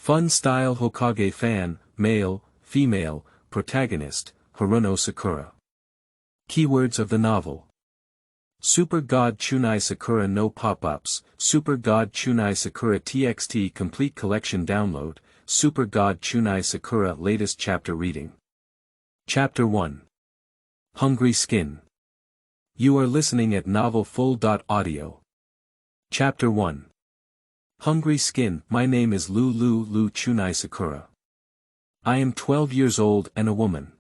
Fun style Hokage fan, male, female, protagonist, Haruno Sakura. Keywords of the novel. Super God Chunye Sakura no pop-ups, Super God Chunye Sakura TXT complete collection download, Super God Chunye Sakura latest chapter reading. Chapter 1. Hungry Skin. You are listening at novelfull.audio. Chapter 1. Hungry Skin. My name is Lu Chunye Sakura. I am 12 years old and a woman.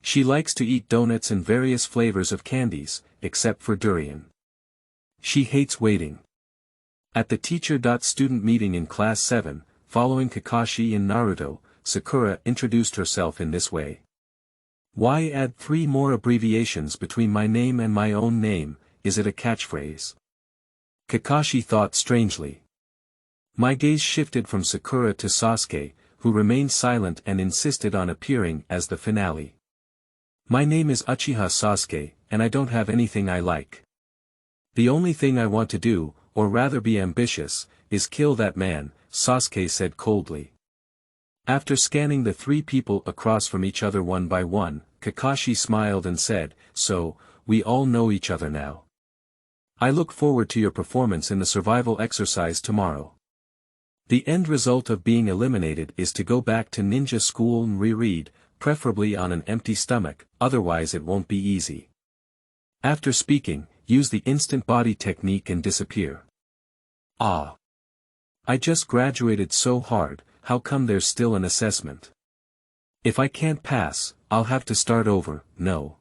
She likes to eat donuts and various flavors of candies, except for durian. She hates waiting. At the teacher-student meeting in class 7, following Kakashi in Naruto, Sakura introduced herself in this way. Why add 3 more abbreviations between my name and my own name? Is it a catchphrase? Kakashi thought strangely. My gaze shifted from Sakura to Sasuke, who remained silent and insisted on appearing as the finale. My name is Uchiha Sasuke, and I don't have anything I like. The only thing I want to do, or rather be ambitious, is kill that man, Sasuke said coldly. After scanning the 3 people across from each other one by one, Kakashi smiled and said, "So, we all know each other now. I look forward to your performance in the survival exercise tomorrow. The end result of being eliminated is to go back to ninja school and reread, preferably on an empty stomach, otherwise it won't be easy. After speaking, use the instant body technique and disappear." Ah. I just graduated so hard, how come there's still an assessment? If I can't pass, I'll have to start over, no.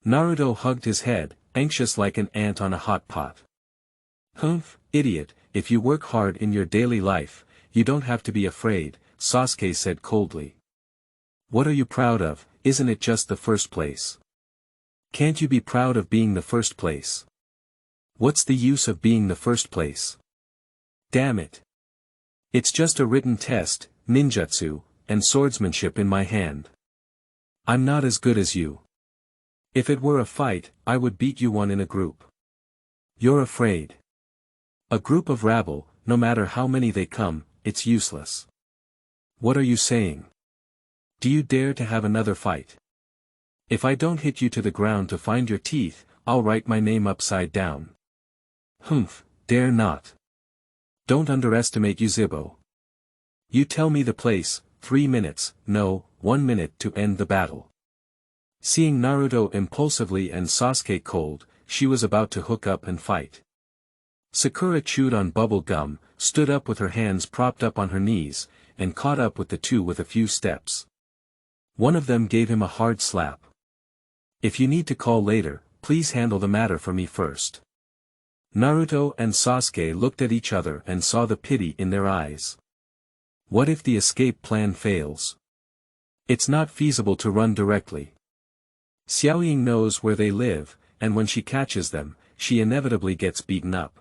Naruto hugged his head, anxious like an ant on a hot pot. Humph, idiot, if you work hard in your daily life, you don't have to be afraid, Sasuke said coldly. What are you proud of? Isn't it just the first place? Can't you be proud of being the first place? What's the use of being the first place? Damn it. It's just a written test, ninjutsu, and swordsmanship in my hand. I'm not as good as you. If it were a fight, I would beat you one in a group. You're afraid. A group of rabble, no matter how many they come, it's useless. What are you saying? Do you dare to have another fight? If I don't hit you to the ground to find your teeth, I'll write my name upside down. Humph, dare not. Don't underestimate Yuzhibo. You tell me the place, 3 minutes, no, 1 minute to end the battle. Seeing Naruto impulsively and Sasuke cold, she was about to hook up and fight. Sakura chewed on bubble gum, stood up with her hands propped up on her knees, and caught up with the 2 with a few steps. One of them gave him a hard slap. If you need to call later, please handle the matter for me first. Naruto and Sasuke looked at each other and saw the pity in their eyes. What if the escape plan fails? It's not feasible to run directly. Xiaoying knows where they live, and when she catches them, she inevitably gets beaten up.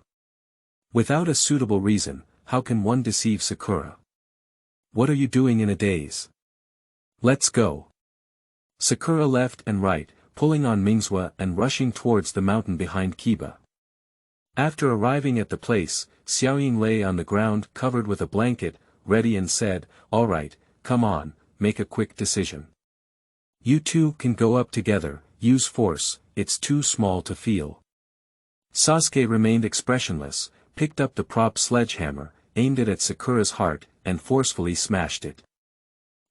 Without a suitable reason, how can one deceive Sakura? What are you doing in a daze? Let's go. Sakura left and right, pulling on Mingzhou and rushing towards the mountain behind Kiba. After arriving at the place, Xiaoying lay on the ground covered with a blanket, ready and said, "All right, come on, make a quick decision. You 2 can go up together, use force, it's too small to feel." Sasuke remained expressionless, picked up the prop sledgehammer, aimed it at Sakura's heart, and forcefully smashed it.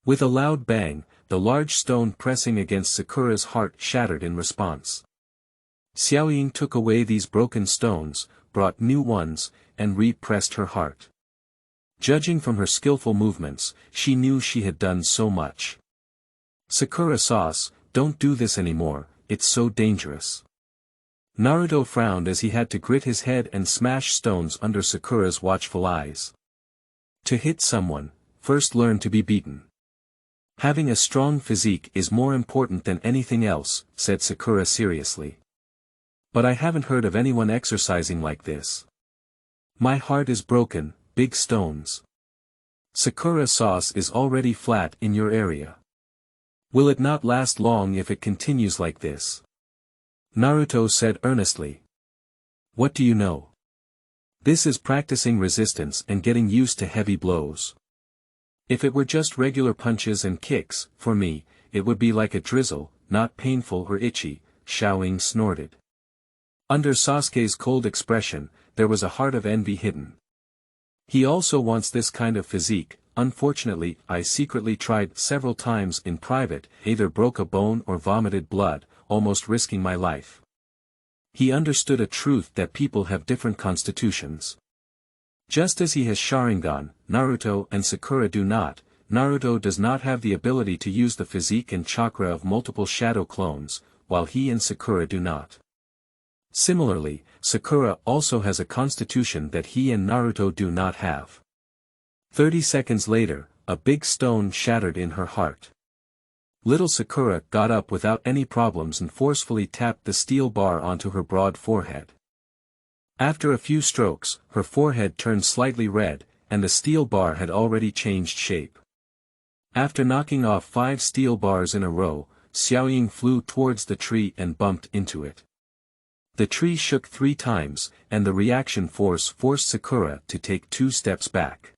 With a loud bang, the large stone pressing against Sakura's heart shattered in response. Xiaoying took away these broken stones, brought new ones, and re-pressed her heart. Judging from her skillful movements, she knew she had done so much. Sakura-sauce, don't do this anymore, it's so dangerous. Naruto frowned as he had to grit his head and smash stones under Sakura's watchful eyes. To hit someone, first learn to be beaten. Having a strong physique is more important than anything else, said Sakura seriously. But I haven't heard of anyone exercising like this. My heart is broken, big stones. Sakura sauce is already flat in your area. Will it not last long if it continues like this? Naruto said earnestly. What do you know? This is practicing resistance and getting used to heavy blows. If it were just regular punches and kicks, for me, it would be like a drizzle, not painful or itchy, Xiaoying snorted. Under Sasuke's cold expression, there was a heart of envy hidden. He also wants this kind of physique. Unfortunately, I secretly tried several times in private, either broke a bone or vomited blood, almost risking my life. He understood a truth that people have different constitutions. Just as he has Sharingan, Naruto and Sakura do not. Naruto does not have the ability to use the physique and chakra of multiple shadow clones, while he and Sakura do not. Similarly, Sakura also has a constitution that he and Naruto do not have. 30 seconds later, a big stone shattered in her heart. Little Sakura got up without any problems and forcefully tapped the steel bar onto her broad forehead. After a few strokes, her forehead turned slightly red, and the steel bar had already changed shape. After knocking off 5 steel bars in a row, Xiaoying flew towards the tree and bumped into it. The tree shook 3 times, and the reaction force forced Sakura to take 2 steps back.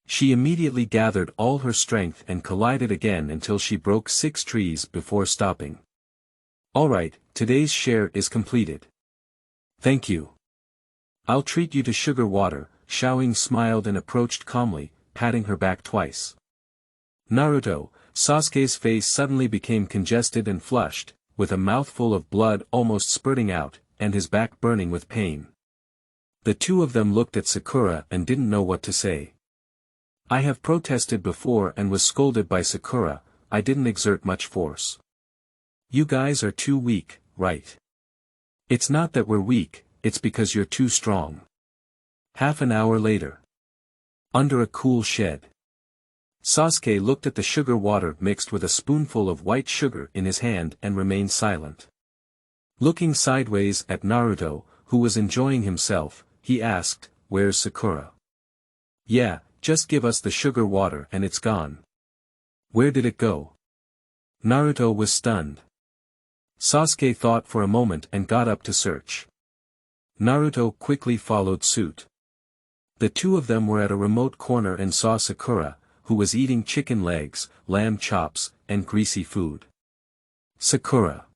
She immediately gathered all her strength and collided again until she broke 6 trees before stopping. Alright, today's share is completed. Thank you. I'll treat you to sugar water, Xiaoying smiled and approached calmly, patting her back twice. Naruto, Sasuke's face suddenly became congested and flushed, with a mouthful of blood almost spurting out, and his back burning with pain. The two of them looked at Sakura and didn't know what to say. I have protested before and was scolded by Sakura. I didn't exert much force. You guys are too weak, right? It's not that we're weak, it's because you're too strong. Half an hour later. Under a cool shed. Sasuke looked at the sugar water mixed with a spoonful of white sugar in his hand and remained silent. Looking sideways at Naruto, who was enjoying himself, he asked, "Where's Sakura?" "Yeah, just give us the sugar water and it's gone." "Where did it go?" Naruto was stunned. Sasuke thought for a moment and got up to search. Naruto quickly followed suit. The two of them were at a remote corner and saw Sakura, who was eating chicken legs, lamb chops, and greasy food. "Sakura.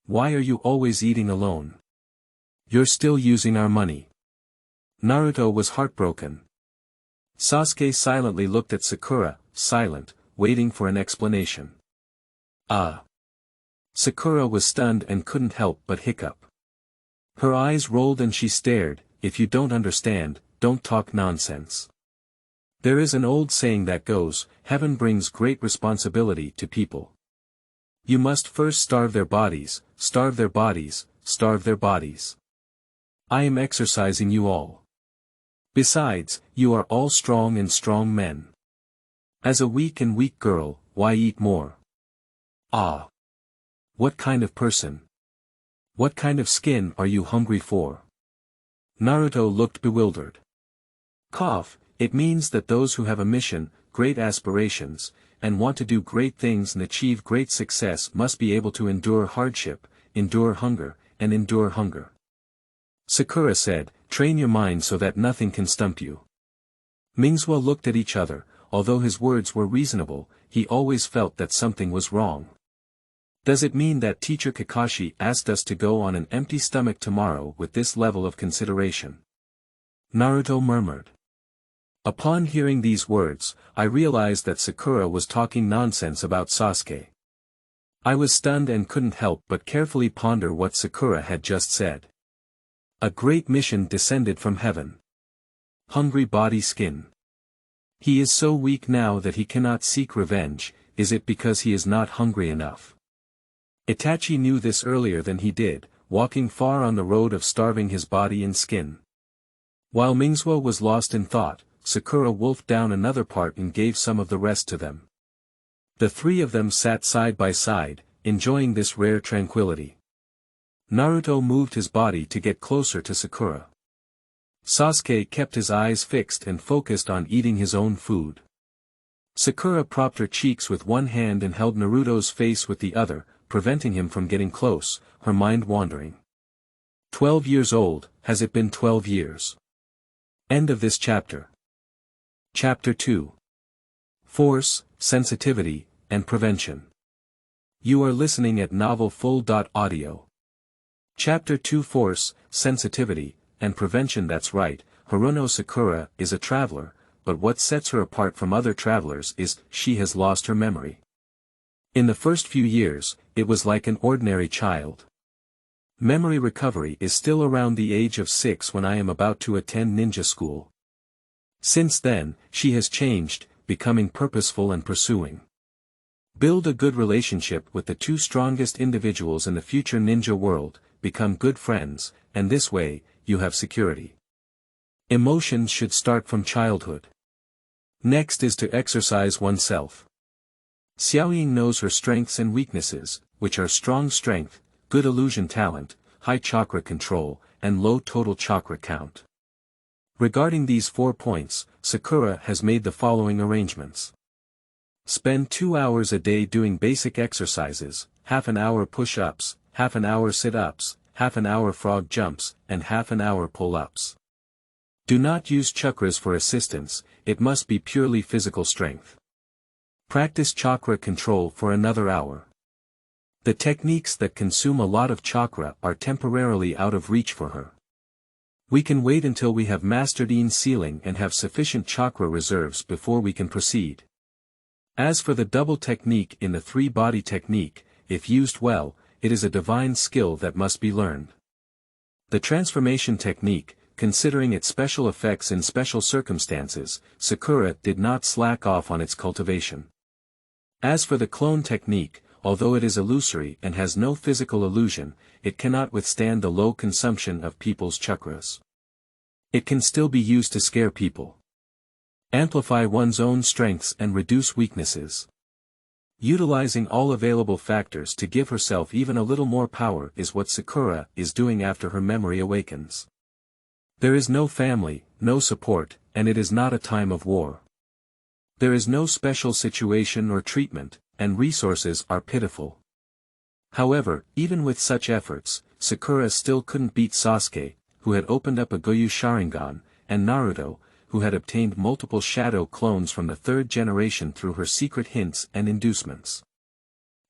Why are you always eating alone? You're still using our money." Naruto was heartbroken. Sasuke silently looked at Sakura, silent, waiting for an explanation. "Ah." Sakura was stunned and couldn't help but hiccup. Her eyes rolled and she stared. "If you don't understand, don't talk nonsense. There is an old saying that goes, heaven brings great responsibility to people. You must first starve their bodies, starve their bodies, starve their bodies. I am exercising you all. Besides, you are all strong and strong men. As a weak and weak girl, why eat more? Ah. What kind of person? What kind of skin are you hungry for?" Naruto looked bewildered. "Cough, it means that those who have a mission, great aspirations, and want to do great things and achieve great success must be able to endure hardship, endure hunger, and endure hunger." Sakura said, "Train your mind so that nothing can stump you." Mingzuo looked at each other. Although his words were reasonable, he always felt that something was wrong. Does it mean that Teacher Kakashi asked us to go on an empty stomach tomorrow with this level of consideration? Naruto murmured. Upon hearing these words, I realized that Sakura was talking nonsense about Sasuke. I was stunned and couldn't help but carefully ponder what Sakura had just said. A great mission descended from heaven. Hungry body skin. He is so weak now that he cannot seek revenge. Is it because he is not hungry enough? Itachi knew this earlier than he did, walking far on the road of starving his body and skin. While Mingzuo was lost in thought, Sakura wolfed down another part and gave some of the rest to them. The three of them sat side by side, enjoying this rare tranquility. Naruto moved his body to get closer to Sakura. Sasuke kept his eyes fixed and focused on eating his own food. Sakura propped her cheeks with one hand and held Naruto's face with the other, preventing him from getting close, her mind wandering. 12 years old, has it been 12 years? End of this chapter. Chapter 2. Force, sensitivity, and prevention. You are listening at Novel Full.audio. Chapter 2 Force, Sensitivity, and Prevention. That's right, Haruno Sakura is a traveler, but what sets her apart from other travelers is, she has lost her memory. In the first few years, it was like an ordinary child. Memory recovery is still around the age of 6 when I am about to attend ninja school. Since then, she has changed, becoming purposeful and pursuing. Build a good relationship with the two strongest individuals in the future ninja world, become good friends, and this way, you have security. Emotions should start from childhood. Next is to exercise oneself. Xiaoying knows her strengths and weaknesses, which are strong strength, good illusion talent, high chakra control, and low total chakra count. Regarding these 4 points, Sakura has made the following arrangements. Spend 2 hours a day doing basic exercises, half an hour push-ups, half an hour sit-ups, half an hour frog jumps, and half an hour pull-ups. Do not use chakras for assistance, it must be purely physical strength. Practice chakra control for another hour. The techniques that consume a lot of chakra are temporarily out of reach for her. We can wait until we have mastered Yin sealing and have sufficient chakra reserves before we can proceed. As for the double technique in the 3-body technique, if used well, it is a divine skill that must be learned. The transformation technique, considering its special effects in special circumstances, Sakura did not slack off on its cultivation. As for the clone technique, although it is illusory and has no physical illusion, it cannot withstand the low consumption of people's chakras. It can still be used to scare people. Amplify one's own strengths and reduce weaknesses. Utilizing all available factors to give herself even a little more power is what Sakura is doing after her memory awakens. There is no family, no support, and it is not a time of war. There is no special situation or treatment, and resources are pitiful. However, even with such efforts, Sakura still couldn't beat Sasuke, who had opened up a Goyu Sharingan, and Naruto, who had obtained multiple shadow clones from the 3rd generation through her secret hints and inducements.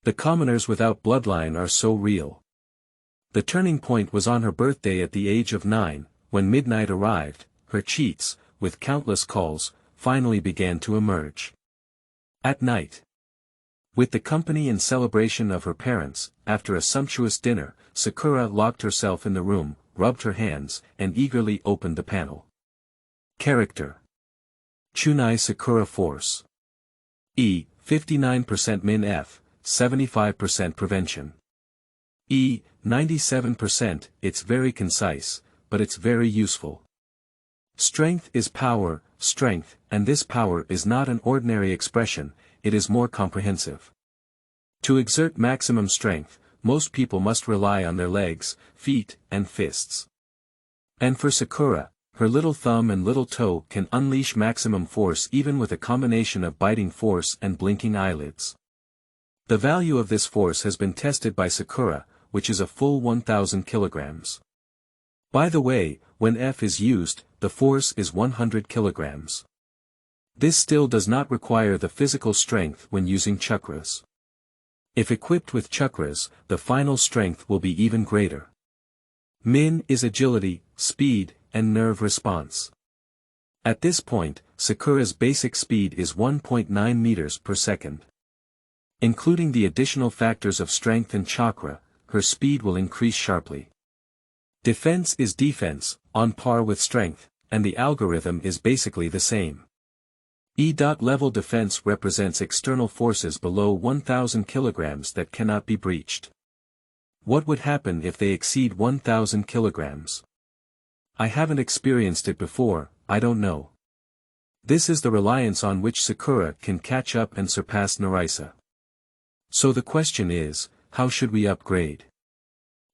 The commoners without bloodline are so real. The turning point was on her birthday at the age of 9, when midnight arrived, her cheats, with countless calls, finally began to emerge. At night, with the company and celebration of her parents, after a sumptuous dinner, Sakura locked herself in the room, rubbed her hands, and eagerly opened the panel. Character: Chunye Sakura. Force: E, 59% Min F, 75% Prevention. E, 97%, it's very concise, but it's very useful. Strength is power, strength, and this power is not an ordinary expression, it is more comprehensive. To exert maximum strength, most people must rely on their legs, feet, and fists. And for Sakura, her little thumb and little toe can unleash maximum force even with a combination of biting force and blinking eyelids. The value of this force has been tested by Sakura, which is a full 1,000 kilograms. By the way, when F is used, the force is 100 kilograms. This still does not require the physical strength when using chakras. If equipped with chakras, the final strength will be even greater. Min is agility, speed, and nerve response. At this point, Sakura's basic speed is 1.9 meters per second. Including the additional factors of strength and chakra, her speed will increase sharply. Defense is defense, on par with strength, and the algorithm is basically the same. E-level defense represents external forces below 1,000 kilograms that cannot be breached. What would happen if they exceed 1,000 kilograms? I haven't experienced it before, I don't know. This is the reliance on which Sakura can catch up and surpass Narisa. So the question is, how should we upgrade?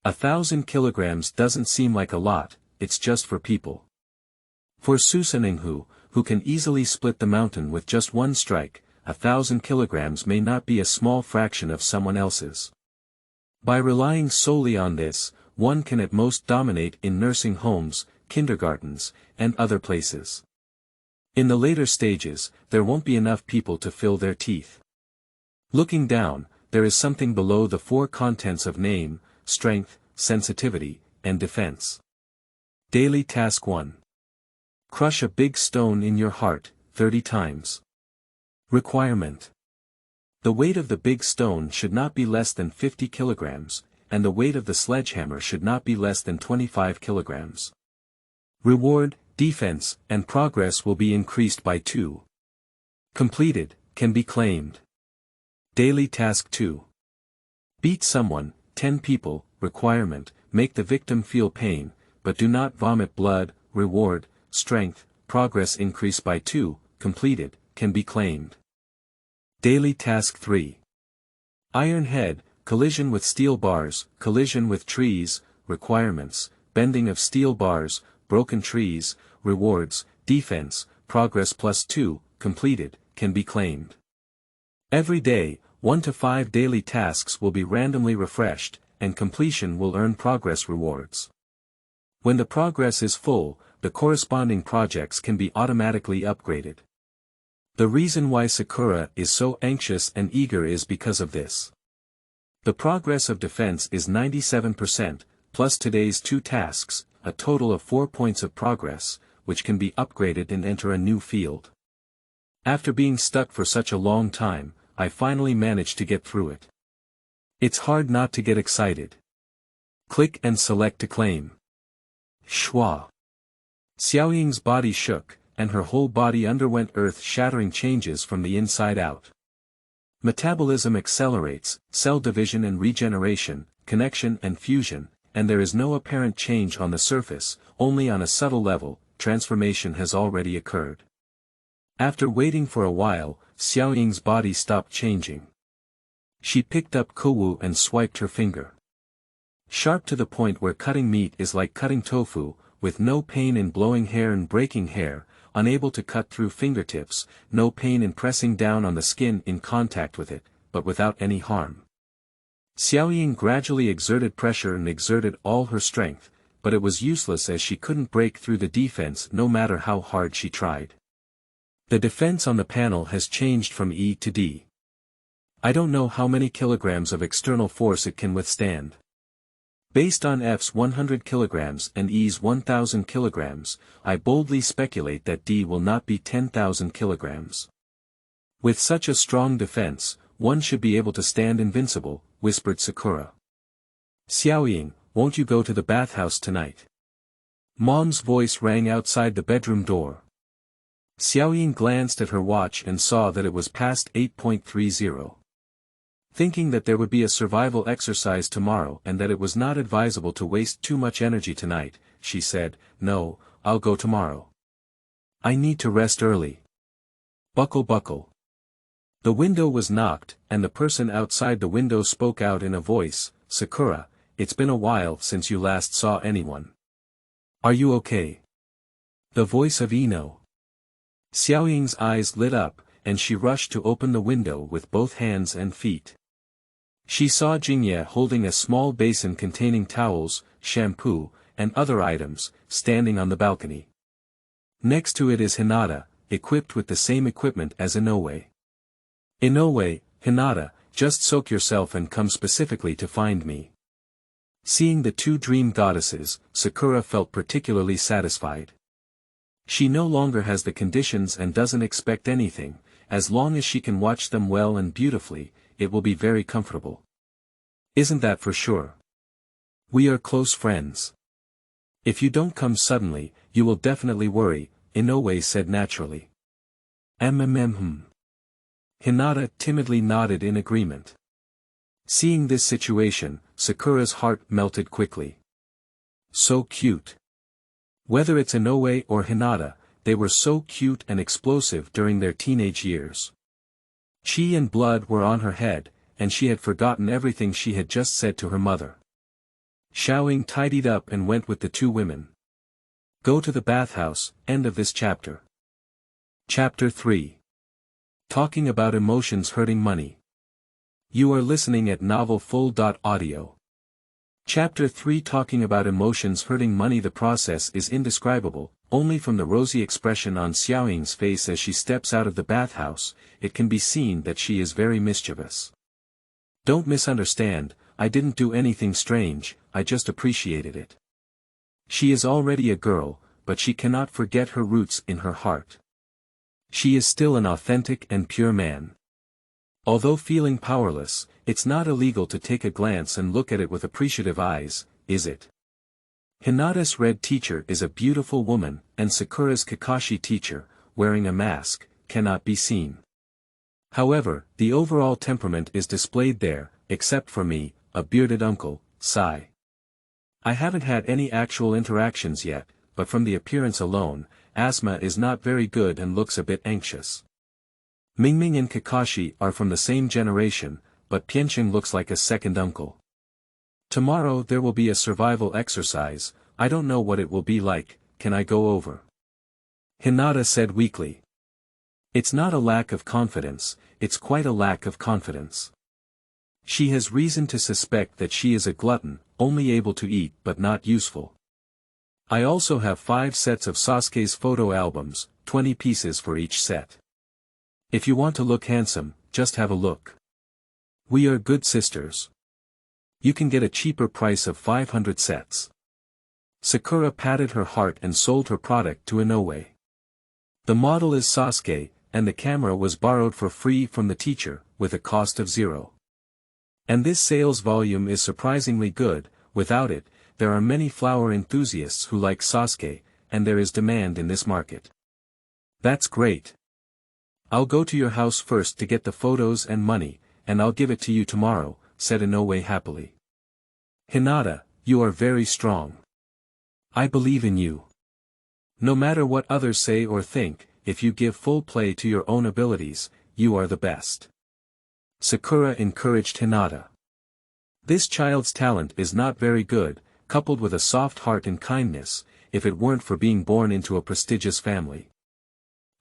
1,000 kilograms doesn't seem like a lot, it's just for people. For Susaninghu, who can easily split the mountain with just one strike, 1,000 kilograms may not be a small fraction of someone else's. By relying solely on this, one can at most dominate in nursing homes, kindergartens, and other places. In the later stages, there won't be enough people to fill their teeth. Looking down, there is something below the four contents of name, strength, sensitivity, and defense. Daily Task 1. Crush a big stone in your heart, 30 times. Requirement. The weight of the big stone should not be less than 50 kilograms, and the weight of the sledgehammer should not be less than 25 kilograms. Reward, defense, and progress will be increased by 2. Completed, can be claimed. Daily Task 2. Beat someone, 10 people, requirement, make the victim feel pain, but do not vomit blood, reward, strength, progress increase by 2, completed, can be claimed. Daily Task 3. Iron head, collision with steel bars, collision with trees, requirements, bending of steel bars, broken trees, rewards, defense, progress plus 2, completed, can be claimed. Every day, 1 to 5 daily tasks will be randomly refreshed, and completion will earn progress rewards. When the progress is full, the corresponding projects can be automatically upgraded. The reason why Sakura is so anxious and eager is because of this. The progress of defense is 97%, plus today's 2 tasks, a total of 4 points of progress, which can be upgraded and enter a new field. After being stuck for such a long time, I finally managed to get through it. It's hard not to get excited. Click and select to claim. Schwa. Xiaoying's body shook, and her whole body underwent earth-shattering changes from the inside out. Metabolism accelerates, cell division and regeneration, connection and fusion, and there is no apparent change on the surface, only on a subtle level, transformation has already occurred. After waiting for a while, Xiaoying's body stopped changing. She picked up Kowu and swiped her finger. Sharp to the point where cutting meat is like cutting tofu, with no pain in blowing hair and breaking hair, unable to cut through fingertips, no pain in pressing down on the skin in contact with it, but without any harm. Xiaoying gradually exerted pressure and exerted all her strength, but it was useless as she couldn't break through the defense no matter how hard she tried. The defense on the panel has changed from E to D. I don't know how many kilograms of external force it can withstand. Based on F's 100 kilograms and E's 1000 kilograms, I boldly speculate that D will not be 10,000 kilograms. With such a strong defense, one should be able to stand invincible, whispered Sakura. Xiaoying, won't you go to the bathhouse tonight? Mom's voice rang outside the bedroom door. Xiaoying glanced at her watch and saw that it was past 8:30. Thinking that there would be a survival exercise tomorrow and that it was not advisable to waste too much energy tonight, she said, "No, I'll go tomorrow. I need to rest early." Buckle buckle. The window was knocked, and the person outside the window spoke out in a voice, "Sakura, it's been a while since you last saw anyone. Are you okay?" The voice of Ino. Xiaoying's eyes lit up, and she rushed to open the window with both hands and feet. She saw Jingye holding a small basin containing towels, shampoo, and other items, standing on the balcony. Next to it is Hinata, equipped with the same equipment as Inoue. "Inoue, Hinata, just soak yourself and come specifically to find me." Seeing the two dream goddesses, Sakura felt particularly satisfied. She no longer has the conditions and doesn't expect anything, as long as she can watch them well and beautifully, it will be very comfortable. Isn't that for sure? We are close friends. If you don't come suddenly, you will definitely worry, Inoue said naturally. Hinata timidly nodded in agreement. Seeing this situation, Sakura's heart melted quickly. So cute. Whether it's Inoue or Hinata, they were so cute and explosive during their teenage years. Chi and blood were on her head, and she had forgotten everything she had just said to her mother. Xiaoying tidied up and went with the two women. Go to the bathhouse, end of this chapter. Chapter 3. Talking about emotions hurting money. You are listening at novelfull.audio. Chapter 3. Talking about emotions hurting money. The process is indescribable, only from the rosy expression on Xiaoying's face as she steps out of the bathhouse, it can be seen that she is very mischievous. Don't misunderstand, I didn't do anything strange, I just appreciated it. She is already a girl, but she cannot forget her roots in her heart. She is still an authentic and pure man. Although feeling powerless, it's not illegal to take a glance and look at it with appreciative eyes, is it? Hinata's red teacher is a beautiful woman, and Sakura's Kakashi teacher, wearing a mask, cannot be seen. However, the overall temperament is displayed there, except for me, a bearded uncle, Sai. I haven't had any actual interactions yet, but from the appearance alone, Asma is not very good and looks a bit anxious. Mingming and Kakashi are from the same generation, but Pianqing looks like a second uncle. Tomorrow there will be a survival exercise, I don't know what it will be like, can I go over? Hinata said weakly. It's not a lack of confidence, it's quite a lack of confidence. She has reason to suspect that she is a glutton, only able to eat but not useful. I also have 5 sets of Sasuke's photo albums, 20 pieces for each set. If you want to look handsome, just have a look. We are good sisters. You can get a cheaper price of 500 sets. Sakura patted her heart and sold her product to Inoue. The model is Sasuke, and the camera was borrowed for free from the teacher, with a cost of 0. And this sales volume is surprisingly good. Without it, there are many flower enthusiasts who like Sasuke, and there is demand in this market. That's great. I'll go to your house first to get the photos and money, and I'll give it to you tomorrow, said Inoue happily. Hinata, you are very strong. I believe in you. No matter what others say or think, if you give full play to your own abilities, you are the best. Sakura encouraged Hinata. This child's talent is not very good, coupled with a soft heart and kindness, if it weren't for being born into a prestigious family.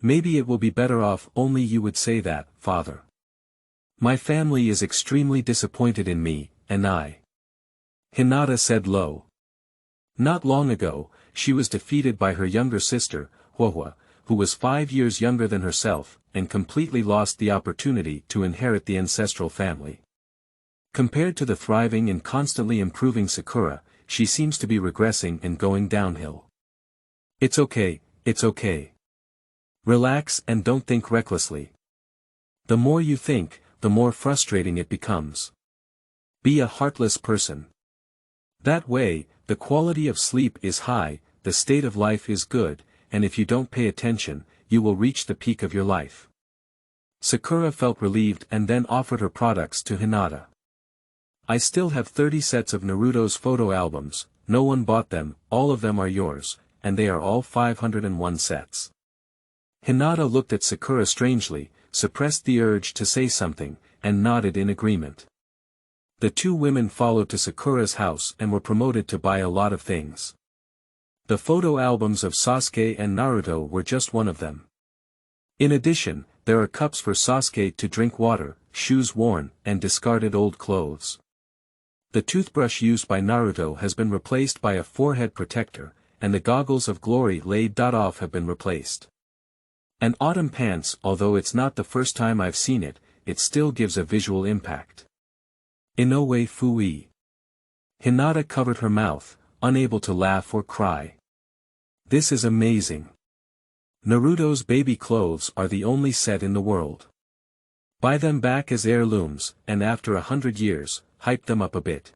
Maybe it will be better off only you would say that, father. My family is extremely disappointed in me, and I. Hinata said low. Not long ago, she was defeated by her younger sister, Huohua, who was 5 years younger than herself, and completely lost the opportunity to inherit the ancestral family. Compared to the thriving and constantly improving Sakura, she seems to be regressing and going downhill. It's okay, it's okay. Relax and don't think recklessly. The more you think, the more frustrating it becomes. Be a heartless person. That way, the quality of sleep is high, the state of life is good, and if you don't pay attention, you will reach the peak of your life. Sakura felt relieved and then offered her products to Hinata. I still have 30 sets of Naruto's photo albums, no one bought them, all of them are yours, and they are all 501 sets. Hinata looked at Sakura strangely, suppressed the urge to say something, and nodded in agreement. The 2 women followed to Sakura's house and were promoted to buy a lot of things. The photo albums of Sasuke and Naruto were just one of them. In addition, there are cups for Sasuke to drink water, shoes worn, and discarded old clothes. The toothbrush used by Naruto has been replaced by a forehead protector, and the goggles of glory laid off have been replaced. And autumn pants, although it's not the first time I've seen it, it still gives a visual impact. Inoue fui. Hinata covered her mouth, unable to laugh or cry. This is amazing. Naruto's baby clothes are the only set in the world. Buy them back as heirlooms, and after 100 years, hype them up a bit.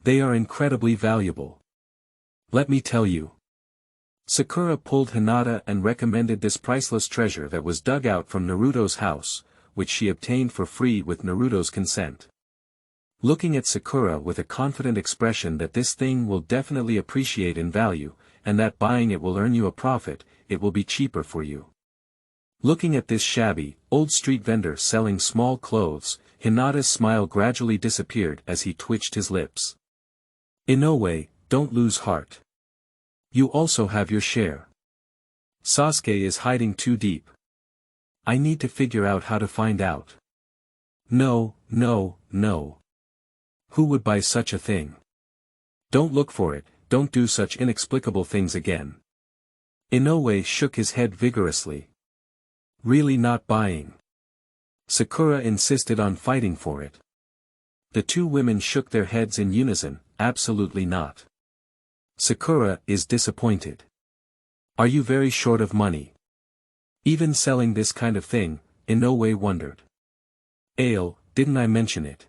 They are incredibly valuable. Let me tell you. Sakura pulled Hinata and recommended this priceless treasure that was dug out from Naruto's house, which she obtained for free with Naruto's consent. Looking at Sakura with a confident expression that this thing will definitely appreciate in value, and that buying it will earn you a profit, it will be cheaper for you. Looking at this shabby, old street vendor selling small clothes, Hinata's smile gradually disappeared as he twitched his lips. Inoue, don't lose heart. You also have your share. Sasuke is hiding too deep. I need to figure out how to find out. No, no, no. Who would buy such a thing? Don't look for it, don't do such inexplicable things again. Inoue shook his head vigorously. Really not buying. Sakura insisted on fighting for it. The two women shook their heads in unison, absolutely not. Sakura is disappointed. Are you very short of money? Even selling this kind of thing, Inoue wondered. Ale, didn't I mention it?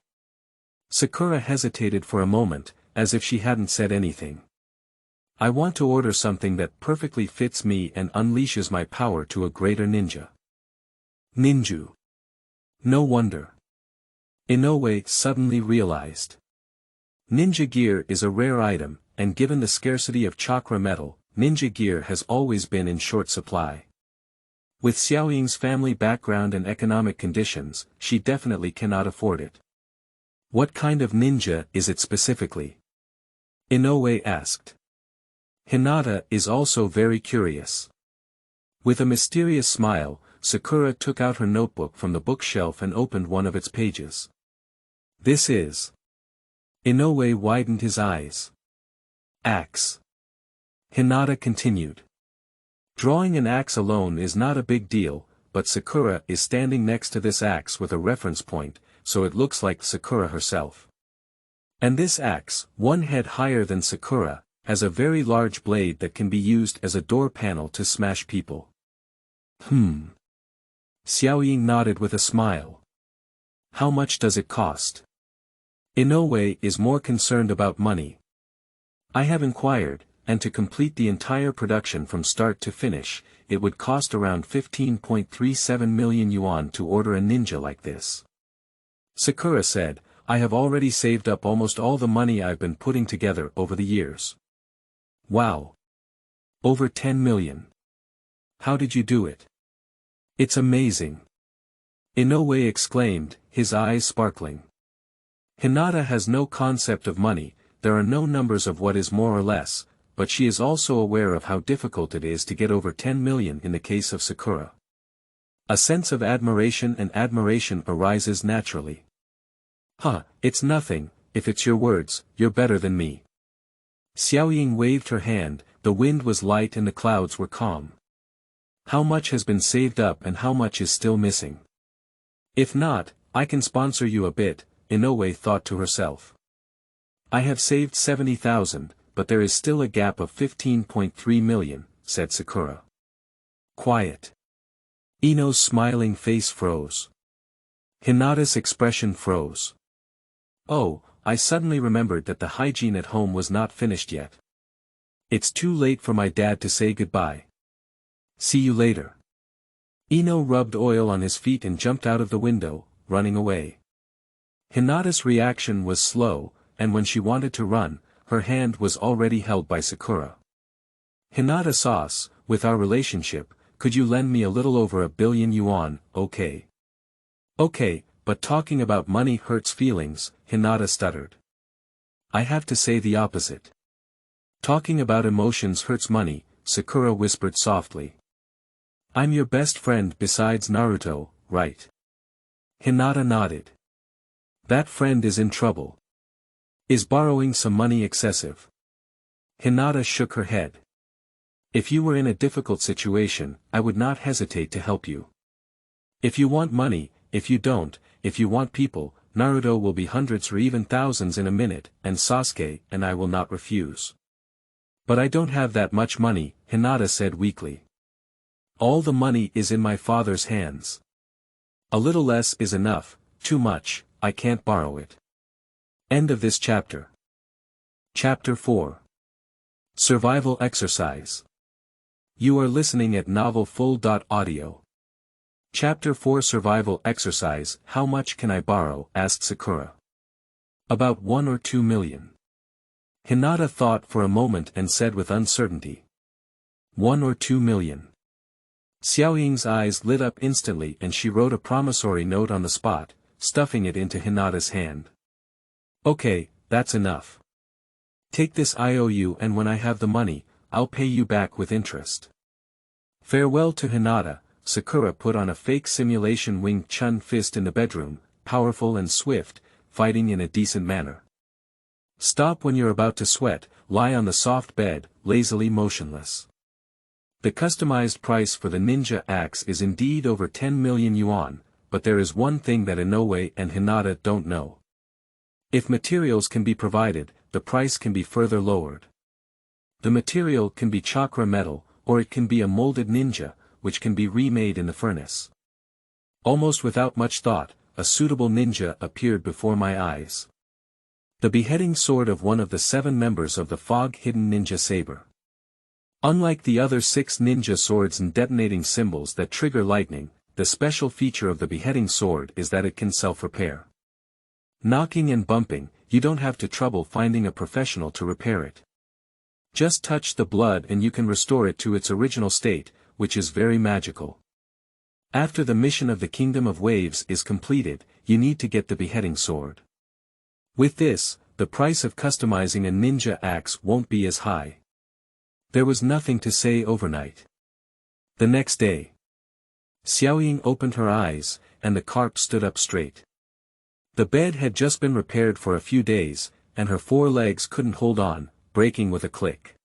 Sakura hesitated for a moment, as if she hadn't said anything. I want to order something that perfectly fits me and unleashes my power to a greater ninja. Ninju. No wonder. Inoue suddenly realized. Ninja gear is a rare item, and given the scarcity of chakra metal, ninja gear has always been in short supply. With Xiaoying's family background and economic conditions, she definitely cannot afford it. What kind of ninja is it specifically? Inoue asked. Hinata is also very curious. With a mysterious smile, Sakura took out her notebook from the bookshelf and opened one of its pages. This is. Inoue widened his eyes. Axe. Hinata continued. Drawing an axe alone is not a big deal, but Sakura is standing next to this axe with a reference point, so it looks like Sakura herself. And this axe, one head higher than Sakura, has a very large blade that can be used as a door panel to smash people. Xiaoying nodded with a smile. How much does it cost? Inoue is more concerned about money. I have inquired, and to complete the entire production from start to finish, it would cost around 15.37 million yuan to order a ninja like this. Sakura said, I have already saved up almost all the money I've been putting together over the years. Wow! Over 10 million. How did you do it? It's amazing. Inoue exclaimed, his eyes sparkling. Hinata has no concept of money, there are no numbers of what is more or less, but she is also aware of how difficult it is to get over 10 million in the case of Sakura. A sense of admiration arises naturally. It's nothing, if it's your words, you're better than me. Xiaoying waved her hand, the wind was light and the clouds were calm. How much has been saved up and how much is still missing? If not, I can sponsor you a bit, Inoue thought to herself. I have saved 70,000, but there is still a gap of 15.3 million, said Sakura. Quiet. Ino's smiling face froze. Hinata's expression froze. Oh, I suddenly remembered that the hygiene at home was not finished yet. It's too late for my dad to say goodbye. See you later. Ino rubbed oil on his feet and jumped out of the window, running away. Hinata's reaction was slow, and when she wanted to run, her hand was already held by Sakura. Hinata-san, with our relationship, could you lend me a little over 1 billion yuan, okay? Okay, but talking about money hurts feelings, Hinata stuttered. I have to say the opposite. Talking about emotions hurts money, Sakura whispered softly. I'm your best friend besides Naruto, right? Hinata nodded. That friend is in trouble. Is borrowing some money excessive? Hinata shook her head. If you were in a difficult situation, I would not hesitate to help you. If you want money, if you don't, if you want people, Naruto will be hundreds or even thousands in a minute, and Sasuke and I will not refuse. But I don't have that much money, Hinata said weakly. All the money is in my father's hands. A little less is enough, too much, I can't borrow it. End of this chapter. Chapter 4. Survival Exercise. You are listening at novelfull.audio. Chapter 4 Survival Exercise. How much can I borrow? Asked Sakura. About 1 or 2 million. Hinata thought for a moment and said with uncertainty. 1 or 2 million. Xiaoying's eyes lit up instantly and she wrote a promissory note on the spot, stuffing it into Hinata's hand. Okay, that's enough. Take this IOU and when I have the money, I'll pay you back with interest. Farewell to Hinata. Sakura put on a fake simulation Wing Chun fist in the bedroom, powerful and swift, fighting in a decent manner. Stop when you're about to sweat, lie on the soft bed, lazily motionless. The customized price for the ninja axe is indeed over 10 million yuan, but there is one thing that Inoue and Hinata don't know. If materials can be provided, the price can be further lowered. The material can be chakra metal, or it can be a molded ninja, which can be remade in the furnace. Almost without much thought, a suitable ninja appeared before my eyes. The beheading sword of one of the 7 members of the fog-hidden ninja saber. Unlike the other 6 ninja swords and detonating symbols that trigger lightning, the special feature of the beheading sword is that it can self-repair. Knocking and bumping, you don't have to trouble finding a professional to repair it. Just touch the blood and you can restore it to its original state, which is very magical. After the mission of the Kingdom of Waves is completed, you need to get the beheading sword. With this, the price of customizing a ninja axe won't be as high. There was nothing to say overnight. The next day, Xiaoying opened her eyes, and the carp stood up straight. The bed had just been repaired for a few days, and her 4 legs couldn't hold on, breaking with a click.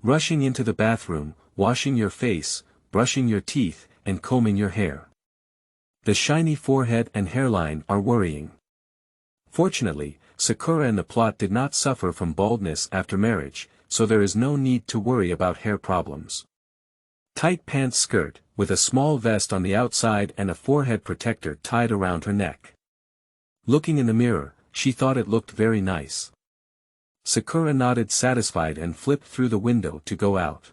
Rushing into the bathroom, washing your face, brushing your teeth, and combing your hair. The shiny forehead and hairline are worrying. Fortunately, Sakura and the plot did not suffer from baldness after marriage, so there is no need to worry about hair problems. Tight pants skirt, with a small vest on the outside and a forehead protector tied around her neck. Looking in the mirror, she thought it looked very nice. Sakura nodded satisfied and flipped through the window to go out.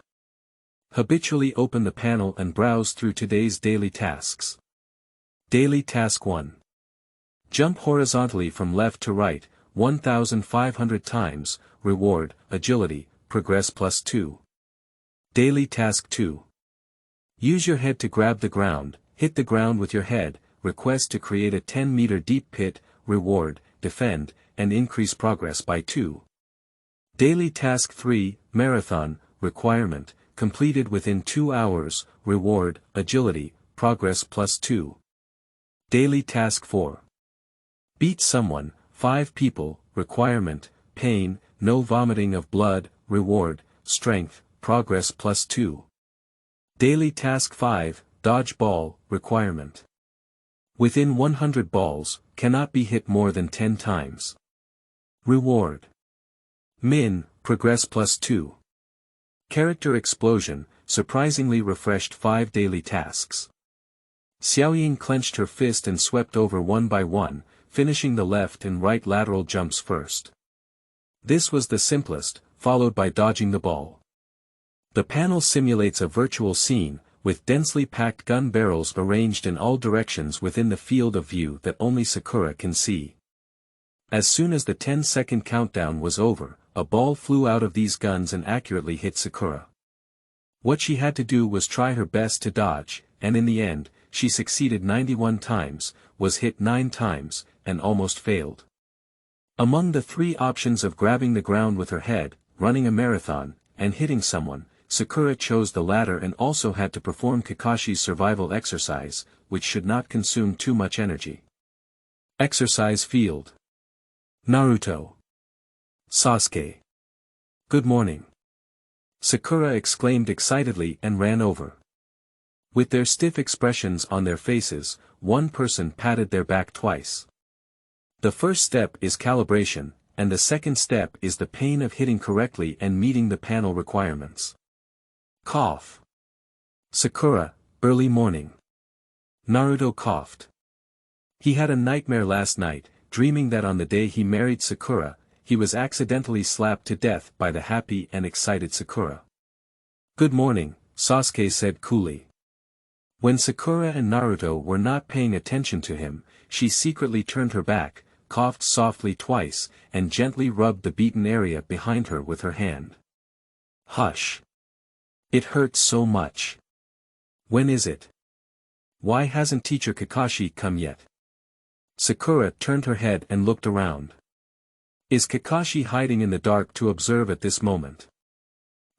Habitually open the panel and browse through today's daily tasks. Daily Task 1. Jump horizontally from left to right, 1,500 times, reward, agility, progress +2. Daily Task 2. Use your head to grab the ground, hit the ground with your head, request to create a 10-meter deep pit, reward, defend, and increase progress by 2. Daily Task 3, Marathon, requirement, completed within 2 hours, reward, agility, progress +2. Daily Task 4. Beat someone, 5 people, requirement, pain, no vomiting of blood, reward, strength, progress +2. Daily Task 5, Dodge ball, requirement. Within 100 balls, cannot be hit more than 10 times. Reward. Min, progress +2. Character explosion, surprisingly refreshed 5 daily tasks. Xiaoying clenched her fist and swept over one by one, finishing the left and right lateral jumps first. This was the simplest, followed by dodging the ball. The panel simulates a virtual scene, with densely packed gun barrels arranged in all directions within the field of view that only Sakura can see. As soon as the 10-second countdown was over, a ball flew out of these guns and accurately hit Sakura. What she had to do was try her best to dodge, and in the end, she succeeded 91 times, was hit 9 times, and almost failed. Among the 3 options of grabbing the ground with her head, running a marathon, and hitting someone, Sakura chose the latter and also had to perform Kakashi's survival exercise, which should not consume too much energy. Exercise field. Naruto. Sasuke. Good morning. Sakura exclaimed excitedly and ran over. With their stiff expressions on their faces, one person patted their back twice. The first step is calibration, and the second step is the pain of hitting correctly and meeting the panel requirements. Cough. Sakura, early morning. Naruto coughed. He had a nightmare last night, dreaming that on the day he married Sakura, he was accidentally slapped to death by the happy and excited Sakura. Good morning, Sasuke said coolly. When Sakura and Naruto were not paying attention to him, she secretly turned her back, coughed softly twice, and gently rubbed the beaten area behind her with her hand. Hush. It hurts so much. When is it? Why hasn't teacher Kakashi come yet? Sakura turned her head and looked around. Is Kakashi hiding in the dark to observe at this moment?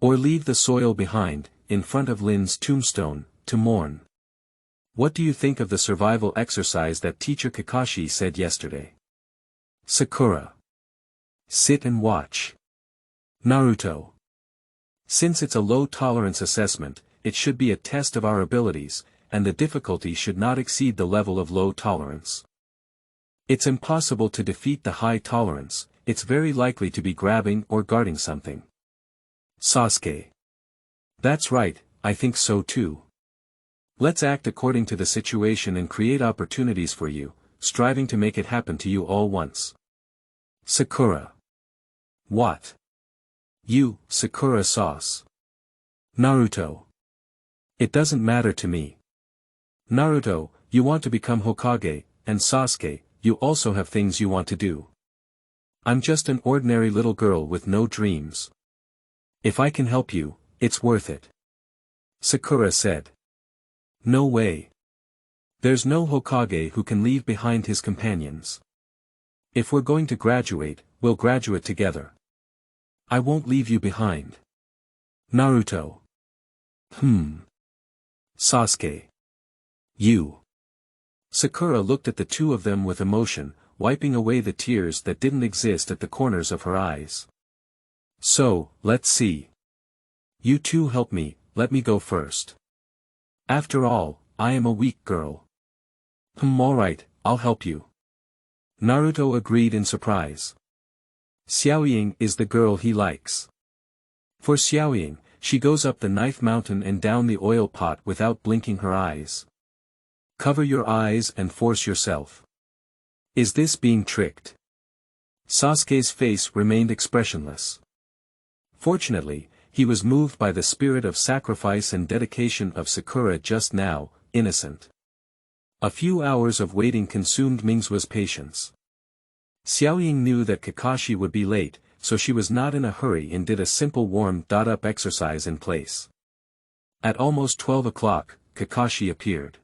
Or leave the soil behind, in front of Lin's tombstone, to mourn? What do you think of the survival exercise that teacher Kakashi said yesterday? Sakura. Sit and watch. Naruto. Since it's a low-tolerance assessment, it should be a test of our abilities, and the difficulty should not exceed the level of low tolerance. It's impossible to defeat the high tolerance, it's very likely to be grabbing or guarding something. Sasuke. That's right, I think so too. Let's act according to the situation and create opportunities for you, striving to make it happen to you all once. Sakura. What? You, Sakura sauce. Naruto. It doesn't matter to me. Naruto, you want to become Hokage, and Sasuke, you also have things you want to do. I'm just an ordinary little girl with no dreams. If I can help you, it's worth it. Sakura said. No way. There's no Hokage who can leave behind his companions. If we're going to graduate, we'll graduate together. I won't leave you behind. Naruto. Sasuke. You. Sakura looked at the two of them with emotion, wiping away the tears that didn't exist at the corners of her eyes. So, let's see. You two help me, let me go first. After all, I am a weak girl. Alright, I'll help you. Naruto agreed in surprise. Xiaoying is the girl he likes. For Xiaoying, she goes up the knife mountain and down the oil pot without blinking her eyes. Cover your eyes and force yourself. Is this being tricked? Sasuke's face remained expressionless. Fortunately, he was moved by the spirit of sacrifice and dedication of Sakura just now, innocent. A few hours of waiting consumed Mingzua's patience. Xiaoying knew that Kakashi would be late, so she was not in a hurry and did a simple warm-up exercise in place. At almost 12 o'clock, Kakashi appeared.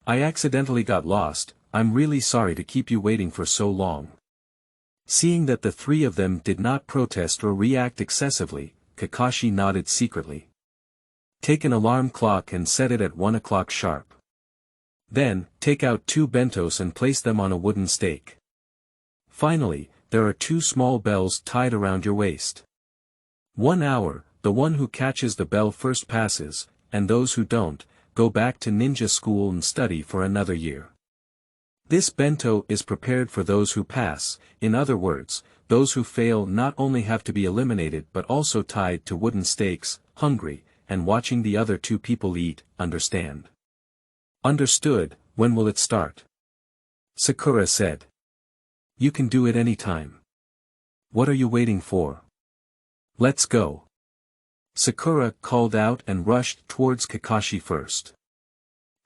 I accidentally got lost, I'm really sorry to keep you waiting for so long. Seeing that the three of them did not protest or react excessively, Kakashi nodded secretly. Take an alarm clock and set it at 1 o'clock sharp. Then, take out 2 bentos and place them on a wooden stake. Finally, there are 2 small bells tied around your waist. 1 hour, the one who catches the bell first passes, and those who don't, go back to ninja school and study for another year. This bento is prepared for those who pass, in other words, those who fail not only have to be eliminated but also tied to wooden stakes, hungry, and watching the other 2 people eat, understand? Understood, when will it start? Sakura said. You can do it any time. What are you waiting for? Let's go. Sakura called out and rushed towards Kakashi first.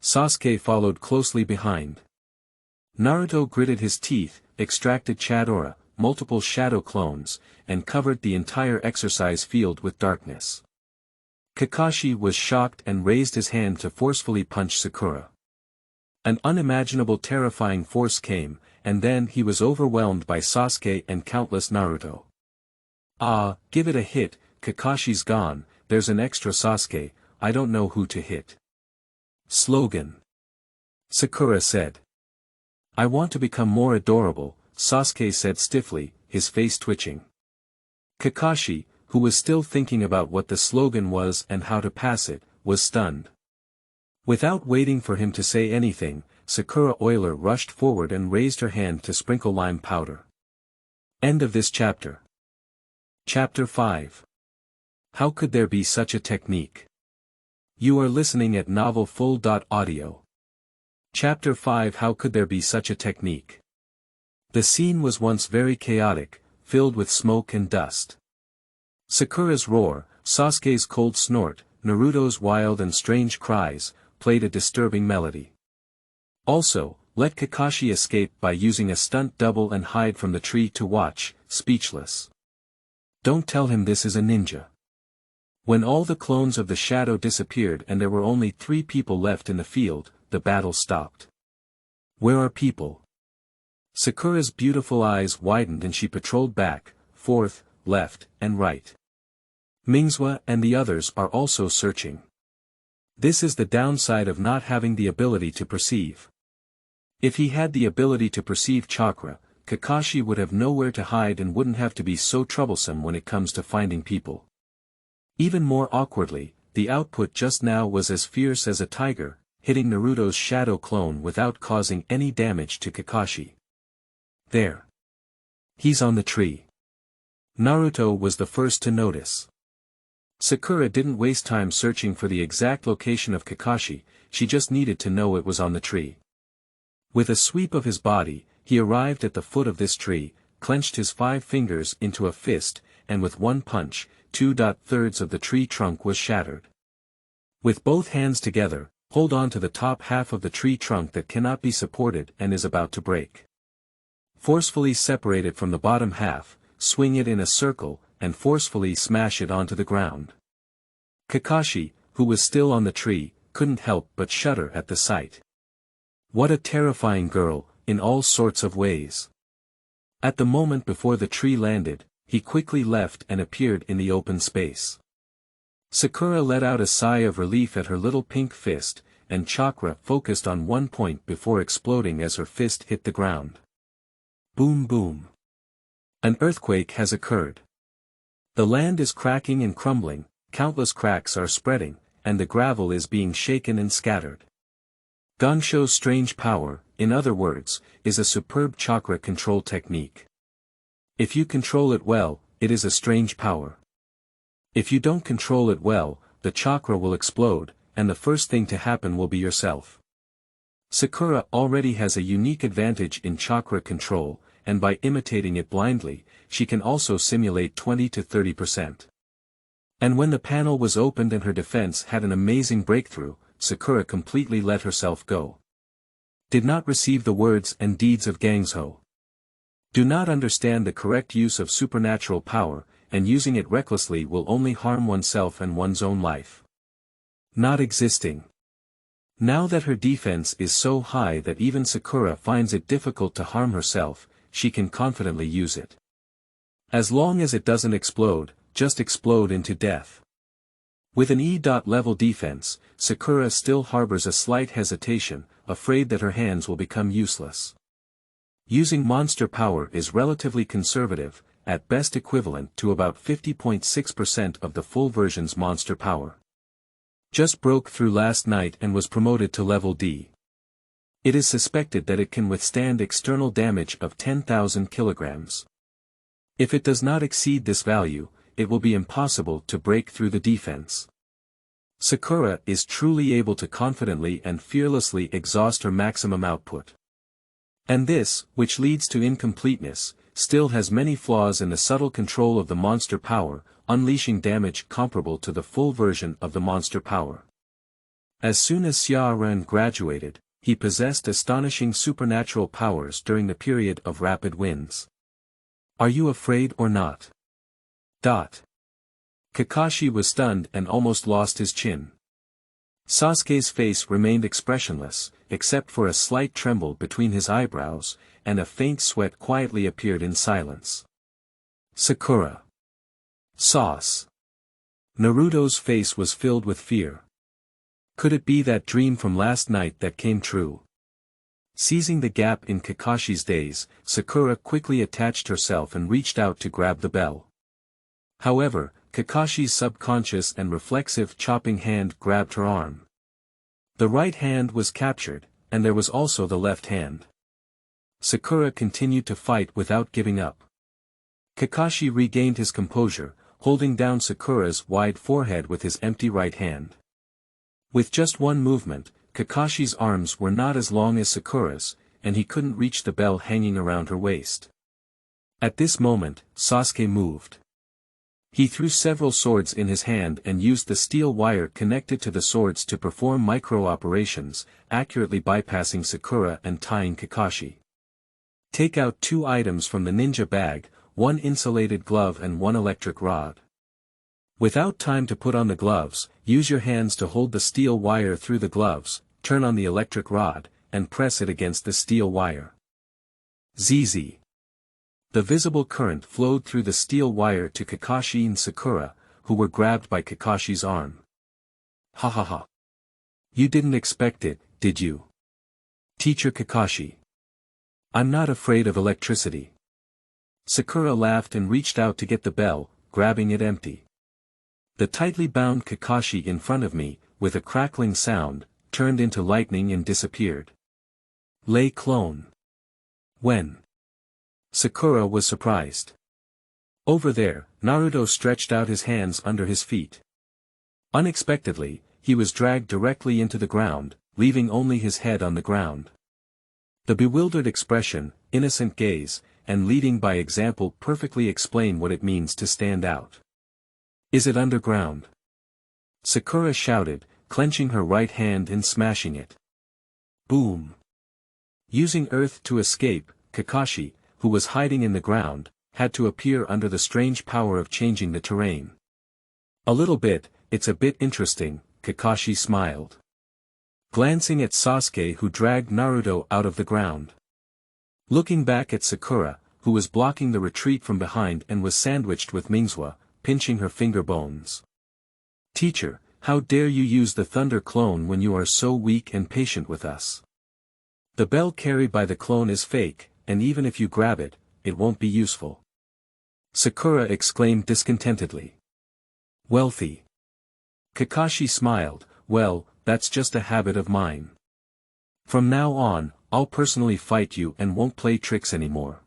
Sasuke followed closely behind. Naruto gritted his teeth, extracted Chadora, multiple shadow clones, and covered the entire exercise field with darkness. Kakashi was shocked and raised his hand to forcefully punch Sakura. An unimaginable terrifying force came, and then he was overwhelmed by Sasuke and countless Naruto. Ah, give it a hit, Kakashi's gone, there's an extra Sasuke, I don't know who to hit. Slogan. Sakura said. I want to become more adorable, Sasuke said stiffly, his face twitching. Kakashi, who was still thinking about what the slogan was and how to pass it, was stunned. Without waiting for him to say anything, Sakura Euler rushed forward and raised her hand to sprinkle lime powder. End of this chapter. Chapter 5. How could there be such a technique? You are listening at novelfull.audio. Chapter 5. How could there be such a technique? The scene was once very chaotic, filled with smoke and dust. Sakura's roar, Sasuke's cold snort, Naruto's wild and strange cries, played a disturbing melody. Also, let Kakashi escape by using a stunt double and hide from the tree to watch, speechless. Don't tell him this is a ninja. When all the clones of the shadow disappeared and there were only 3 people left in the field, the battle stopped. Where are people? Sakura's beautiful eyes widened and she patrolled back, forth, left, and right. Mingzua and the others are also searching. This is the downside of not having the ability to perceive. If he had the ability to perceive chakra, Kakashi would have nowhere to hide and wouldn't have to be so troublesome when it comes to finding people. Even more awkwardly, the output just now was as fierce as a tiger, hitting Naruto's shadow clone without causing any damage to Kakashi. There. He's on the tree. Naruto was the first to notice. Sakura didn't waste time searching for the exact location of Kakashi, she just needed to know it was on the tree. With a sweep of his body, he arrived at the foot of this tree, clenched his 5 fingers into a fist, and with one punch, 2/3 of the tree trunk was shattered. With both hands together, hold on to the top half of the tree trunk that cannot be supported and is about to break. Forcefully separate it from the bottom half, swing it in a circle, and forcefully smash it onto the ground. Kakashi, who was still on the tree, couldn't help but shudder at the sight. What a terrifying girl, in all sorts of ways. At the moment before the tree landed, he quickly left and appeared in the open space. Sakura let out a sigh of relief at her little pink fist, and chakra focused on one point before exploding as her fist hit the ground. Boom boom. An earthquake has occurred. The land is cracking and crumbling, countless cracks are spreading, and the gravel is being shaken and scattered. Gansho's strange power, in other words, is a superb chakra control technique. If you control it well, it is a strange power. If you don't control it well, the chakra will explode, and the first thing to happen will be yourself. Sakura already has a unique advantage in chakra control, and by imitating it blindly, she can also simulate 20 to 30%. And when the panel was opened and her defense had an amazing breakthrough, Sakura completely let herself go. Did not receive the words and deeds of Gangzhou. Do not understand the correct use of supernatural power, and using it recklessly will only harm oneself and one's own life. Not existing. Now that her defense is so high that even Sakura finds it difficult to harm herself, she can confidently use it. As long as it doesn't explode, just explode into death. With an E-level defense, Sakura still harbors a slight hesitation, afraid that her hands will become useless. Using monster power is relatively conservative, at best equivalent to about 50.6% of the full version's monster power. Just broke through last night and was promoted to level D. It is suspected that it can withstand external damage of 10,000 kilograms. If it does not exceed this value, it will be impossible to break through the defense. Sakura is truly able to confidently and fearlessly exhaust her maximum output. And this, which leads to incompleteness, still has many flaws in the subtle control of the monster power, unleashing damage comparable to the full version of the monster power. As soon as Xia Ren graduated, he possessed astonishing supernatural powers during the period of rapid winds. Are you afraid or not? Kakashi was stunned and almost lost his chin. Sasuke's face remained expressionless, except for a slight tremble between his eyebrows, and a faint sweat quietly appeared in silence. Sakura. Sauce. Naruto's face was filled with fear. Could it be that dream from last night that came true? Seizing the gap in Kakashi's days, Sakura quickly attached herself and reached out to grab the bell. However, Kakashi's subconscious and reflexive chopping hand grabbed her arm. The right hand was captured, and there was also the left hand. Sakura continued to fight without giving up. Kakashi regained his composure, holding down Sakura's wide forehead with his empty right hand. With just one movement, Kakashi's arms were not as long as Sakura's, and he couldn't reach the bell hanging around her waist. At this moment, Sasuke moved. He threw several swords in his hand and used the steel wire connected to the swords to perform micro-operations, accurately bypassing Sakura and tying Kakashi. Take out 2 items from the ninja bag, 1 insulated glove and 1 electric rod. Without time to put on the gloves, use your hands to hold the steel wire through the gloves, turn on the electric rod, and press it against the steel wire. ZZ. The visible current flowed through the steel wire to Kakashi and Sakura, who were grabbed by Kakashi's arm. Ha ha ha. You didn't expect it, did you? Teacher Kakashi. I'm not afraid of electricity. Sakura laughed and reached out to get the bell, grabbing it empty. The tightly bound Kakashi in front of me, with a crackling sound, turned into lightning and disappeared. Lay clone. When? Sakura was surprised. Over there, Naruto stretched out his hands under his feet. Unexpectedly, he was dragged directly into the ground, leaving only his head on the ground. The bewildered expression, innocent gaze, and leading by example perfectly explain what it means to stand out. Is it underground? Sakura shouted, clenching her right hand and smashing it. Boom! Using earth to escape, Kakashi, who was hiding in the ground, had to appear under the strange power of changing the terrain. A little bit, it's a bit interesting, Kakashi smiled. Glancing at Sasuke who dragged Naruto out of the ground. Looking back at Sakura, who was blocking the retreat from behind and was sandwiched with Mingzua, pinching her finger bones. Teacher, how dare you use the thunder clone when you are so weak and patient with us? The bell carried by the clone is fake, and even if you grab it, it won't be useful. Sakura exclaimed discontentedly. Wealthy. Kakashi smiled, well, that's just a habit of mine. From now on, I'll personally fight you and won't play tricks anymore.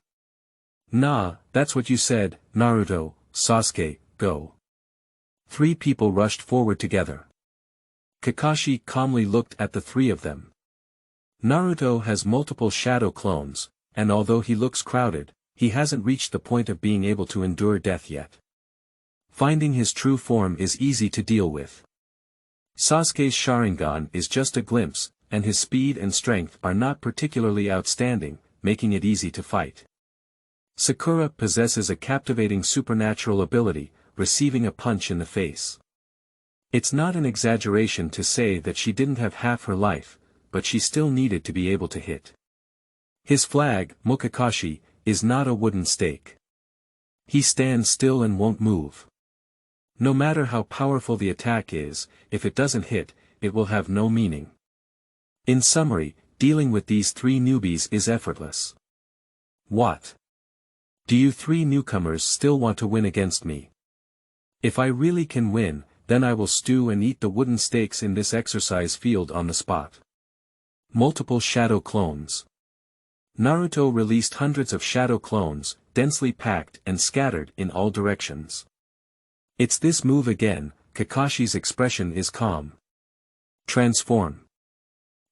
Nah, that's what you said, Naruto, Sasuke, go. 3 people rushed forward together. Kakashi calmly looked at the 3 of them. Naruto has multiple shadow clones, and although he looks crowded, he hasn't reached the point of being able to endure death yet. Finding his true form is easy to deal with. Sasuke's Sharingan is just a glimpse, and his speed and strength are not particularly outstanding, making it easy to fight. Sakura possesses a captivating supernatural ability, receiving a punch in the face. It's not an exaggeration to say that she didn't have half her life, but she still needed to be able to hit. His flag, Mokakashi, is not a wooden stake. He stands still and won't move. No matter how powerful the attack is, if it doesn't hit, it will have no meaning. In summary, dealing with these 3 newbies is effortless. What? Do you 3 newcomers still want to win against me? If I really can win, then I will stew and eat the wooden stakes in this exercise field on the spot. Multiple shadow clones. Naruto released hundreds of shadow clones, densely packed and scattered in all directions. It's this move again, Kakashi's expression is calm. Transform.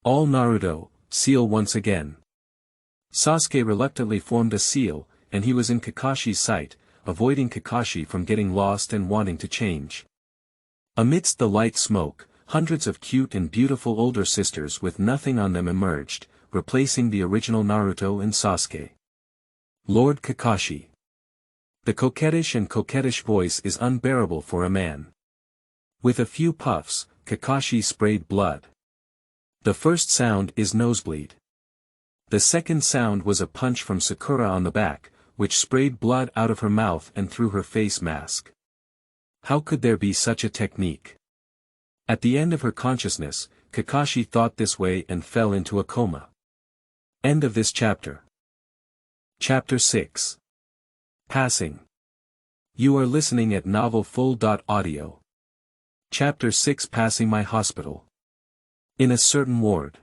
All Naruto, seal once again. Sasuke reluctantly formed a seal, and he was in Kakashi's sight, avoiding Kakashi from getting lost and wanting to change. Amidst the light smoke, hundreds of cute and beautiful older sisters with nothing on them emerged, replacing the original Naruto and Sasuke. Lord Kakashi. The coquettish voice is unbearable for a man. With a few puffs, Kakashi sprayed blood. The first sound is nosebleed. The second sound was a punch from Sakura on the back, which sprayed blood out of her mouth and through her face mask. How could there be such a technique? At the end of her consciousness, Kakashi thought this way and fell into a coma. End of this chapter. Chapter 6. Passing. You are listening at novelfull.audio. Chapter 6 Passing my hospital. In a certain ward.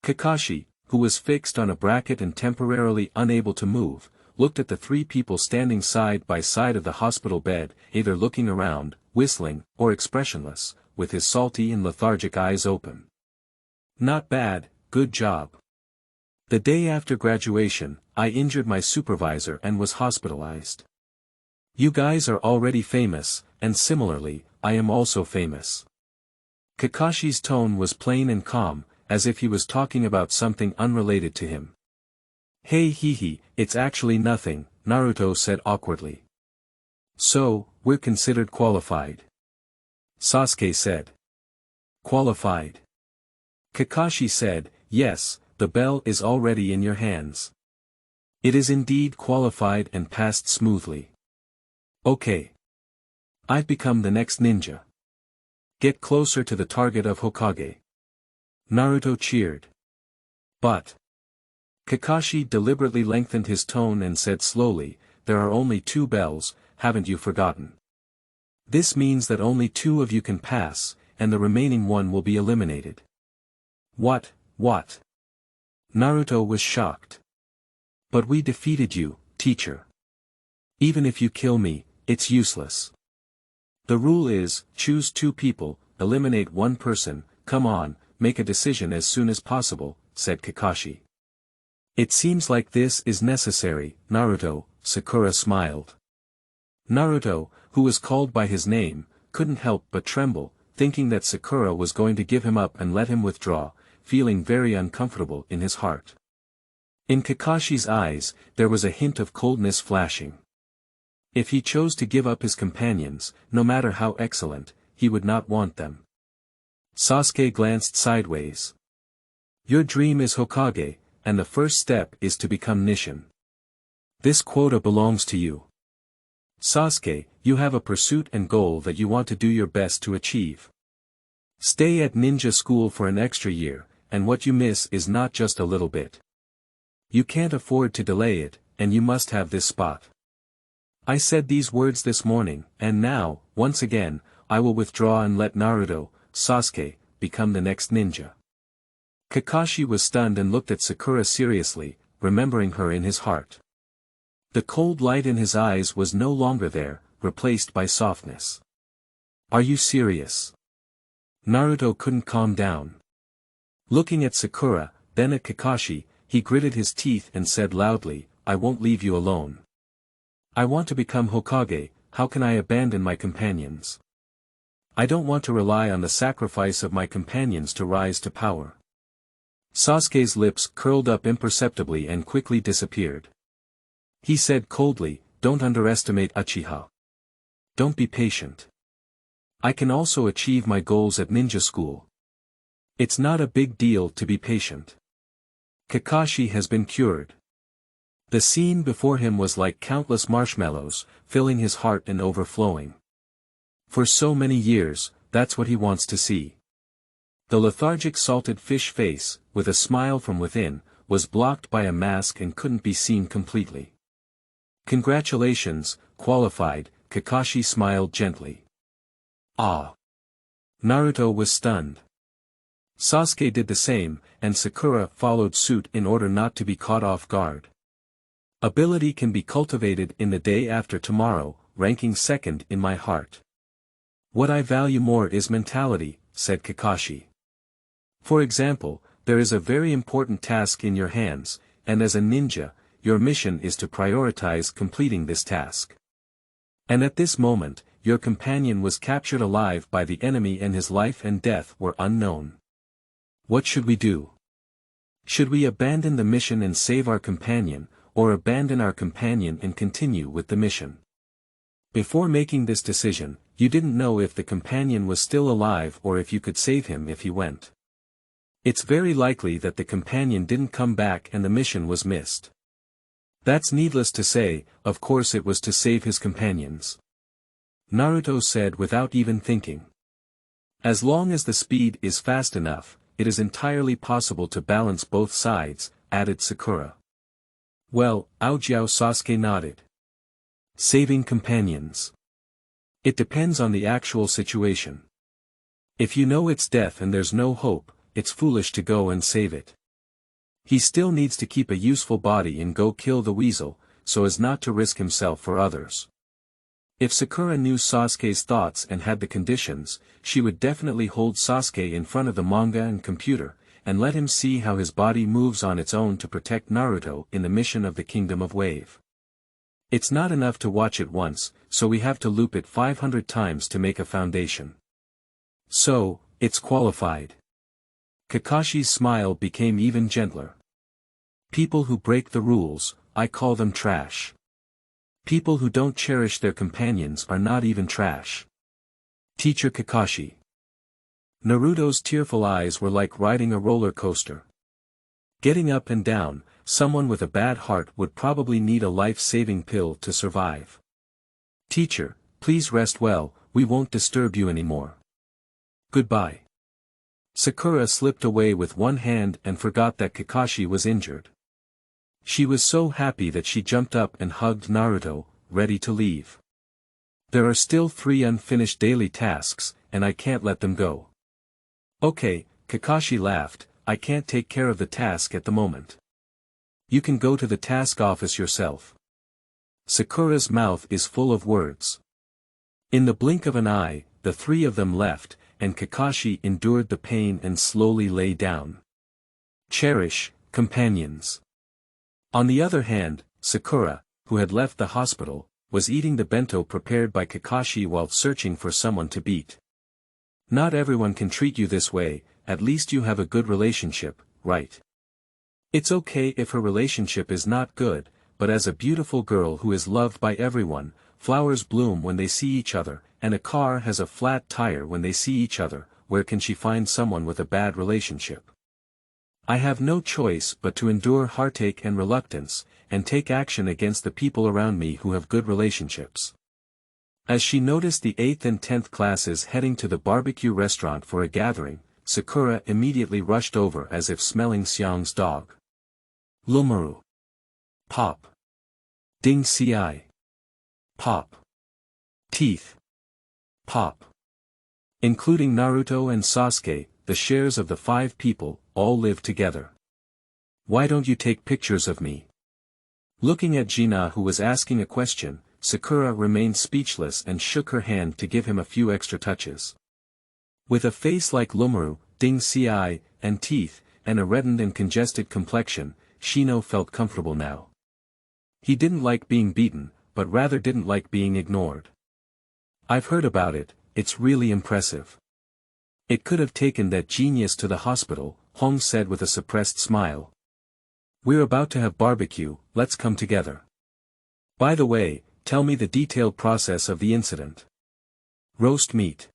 Kakashi, who was fixed on a bracket and temporarily unable to move, looked at the 3 people standing side by side of the hospital bed, either looking around, whistling, or expressionless, with his salty and lethargic eyes open. Not bad, good job. The day after graduation, I injured my supervisor and was hospitalized. You guys are already famous, and similarly, I am also famous. Kakashi's tone was plain and calm, as if he was talking about something unrelated to him. Hey hee, it's actually nothing, Naruto said awkwardly. So, we're considered qualified. Sasuke said. Qualified. Kakashi said, yes, the bell is already in your hands. It is indeed qualified and passed smoothly. Okay. I've become the next ninja. Get closer to the target of Hokage. Naruto cheered. But. Kakashi deliberately lengthened his tone and said slowly, there are only 2 bells, haven't you forgotten? This means that only 2 of you can pass, and the remaining one will be eliminated. What? Naruto was shocked. But we defeated you, teacher. Even if you kill me, it's useless. The rule is, choose 2 people, eliminate 1 person, come on, make a decision as soon as possible, said Kakashi. It seems like this is necessary, Naruto, Sakura smiled. Naruto, who was called by his name, couldn't help but tremble, thinking that Sakura was going to give him up and let him withdraw, feeling very uncomfortable in his heart. In Kakashi's eyes, there was a hint of coldness flashing. If he chose to give up his companions, no matter how excellent, he would not want them. Sasuke glanced sideways. Your dream is Hokage, and the first step is to become Nishin. This quota belongs to you. Sasuke, you have a pursuit and goal that you want to do your best to achieve. Stay at ninja school for an extra year, and what you miss is not just a little bit. You can't afford to delay it, and you must have this spot. I said these words this morning, and now, once again, I will withdraw and let Naruto, Sasuke, become the next ninja. Kakashi was stunned and looked at Sakura seriously, remembering her in his heart. The cold light in his eyes was no longer there, replaced by softness. Are you serious? Naruto couldn't calm down. Looking at Sakura, then at Kakashi, he gritted his teeth and said loudly, I won't leave you alone. I want to become Hokage, how can I abandon my companions? I don't want to rely on the sacrifice of my companions to rise to power. Sasuke's lips curled up imperceptibly and quickly disappeared. He said coldly, don't underestimate Uchiha. Don't be patient. I can also achieve my goals at ninja school. It's not a big deal to be patient. Kakashi has been cured. The scene before him was like countless marshmallows, filling his heart and overflowing. For so many years, that's what he wants to see. The lethargic salted fish face, with a smile from within, was blocked by a mask and couldn't be seen completely. Congratulations, qualified, Kakashi smiled gently. Ah! Naruto was stunned. Sasuke did the same, and Sakura followed suit in order not to be caught off guard. Ability can be cultivated in the day after tomorrow, ranking second in my heart. What I value more is mentality, said Kakashi. For example, there is a very important task in your hands, and as a ninja, your mission is to prioritize completing this task. And at this moment, your companion was captured alive by the enemy and his life and death were unknown. What should we do? Should we abandon the mission and save our companion, or abandon our companion and continue with the mission? Before making this decision, you didn't know if the companion was still alive or if you could save him if he went. It's very likely that the companion didn't come back and the mission was missed. That's needless to say, of course it was to save his companions. Naruto said without even thinking. As long as the speed is fast enough, it is entirely possible to balance both sides, added Sakura. Well, Aojiao Sasuke nodded. Saving companions. It depends on the actual situation. If you know it's death and there's no hope, it's foolish to go and save it. He still needs to keep a useful body and go kill the weasel, so as not to risk himself for others. If Sakura knew Sasuke's thoughts and had the conditions, she would definitely hold Sasuke in front of the manga and computer, and let him see how his body moves on its own to protect Naruto in the mission of the Kingdom of Wave. It's not enough to watch it once, so we have to loop it 500 times to make a foundation. So, it's qualified. Kakashi's smile became even gentler. People who break the rules, I call them trash. People who don't cherish their companions are not even trash. Teacher Kakashi. Naruto's tearful eyes were like riding a roller coaster. Getting up and down, someone with a bad heart would probably need a life-saving pill to survive. Teacher, please rest well, we won't disturb you anymore. Goodbye. Sakura slipped away with one hand and forgot that Kakashi was injured. She was so happy that she jumped up and hugged Naruto, ready to leave. There are still 3 unfinished daily tasks, and I can't let them go. Okay, Kakashi laughed, I can't take care of the task at the moment. You can go to the task office yourself. Sakura's mouth is full of words. In the blink of an eye, the 3 of them left, and Kakashi endured the pain and slowly lay down. Cherish, companions. On the other hand, Sakura, who had left the hospital, was eating the bento prepared by Kakashi while searching for someone to beat. Not everyone can treat you this way, at least you have a good relationship, right? It's okay if her relationship is not good, but as a beautiful girl who is loved by everyone, flowers bloom when they see each other, and a car has a flat tire when they see each other, where can she find someone with a bad relationship? I have no choice but to endure heartache and reluctance, and take action against the people around me who have good relationships. As she noticed the 8th and 10th classes heading to the barbecue restaurant for a gathering, Sakura immediately rushed over as if smelling Xiang's dog. Lumaru. Pop. Ding ci. Pop. Teeth. Pop. Including Naruto and Sasuke, the shares of the 5 people, all live together. Why don't you take pictures of me? Looking at Gina who was asking a question, Sakura remained speechless and shook her hand to give him a few extra touches. With a face like Lumaru, Ding ci, and teeth, and a reddened and congested complexion, Shino felt comfortable now. He didn't like being beaten, but rather didn't like being ignored. I've heard about it, it's really impressive. It could have taken that genius to the hospital, Hong said with a suppressed smile. We're about to have barbecue, let's come together. By the way, tell me the detailed process of the incident. Roast meat.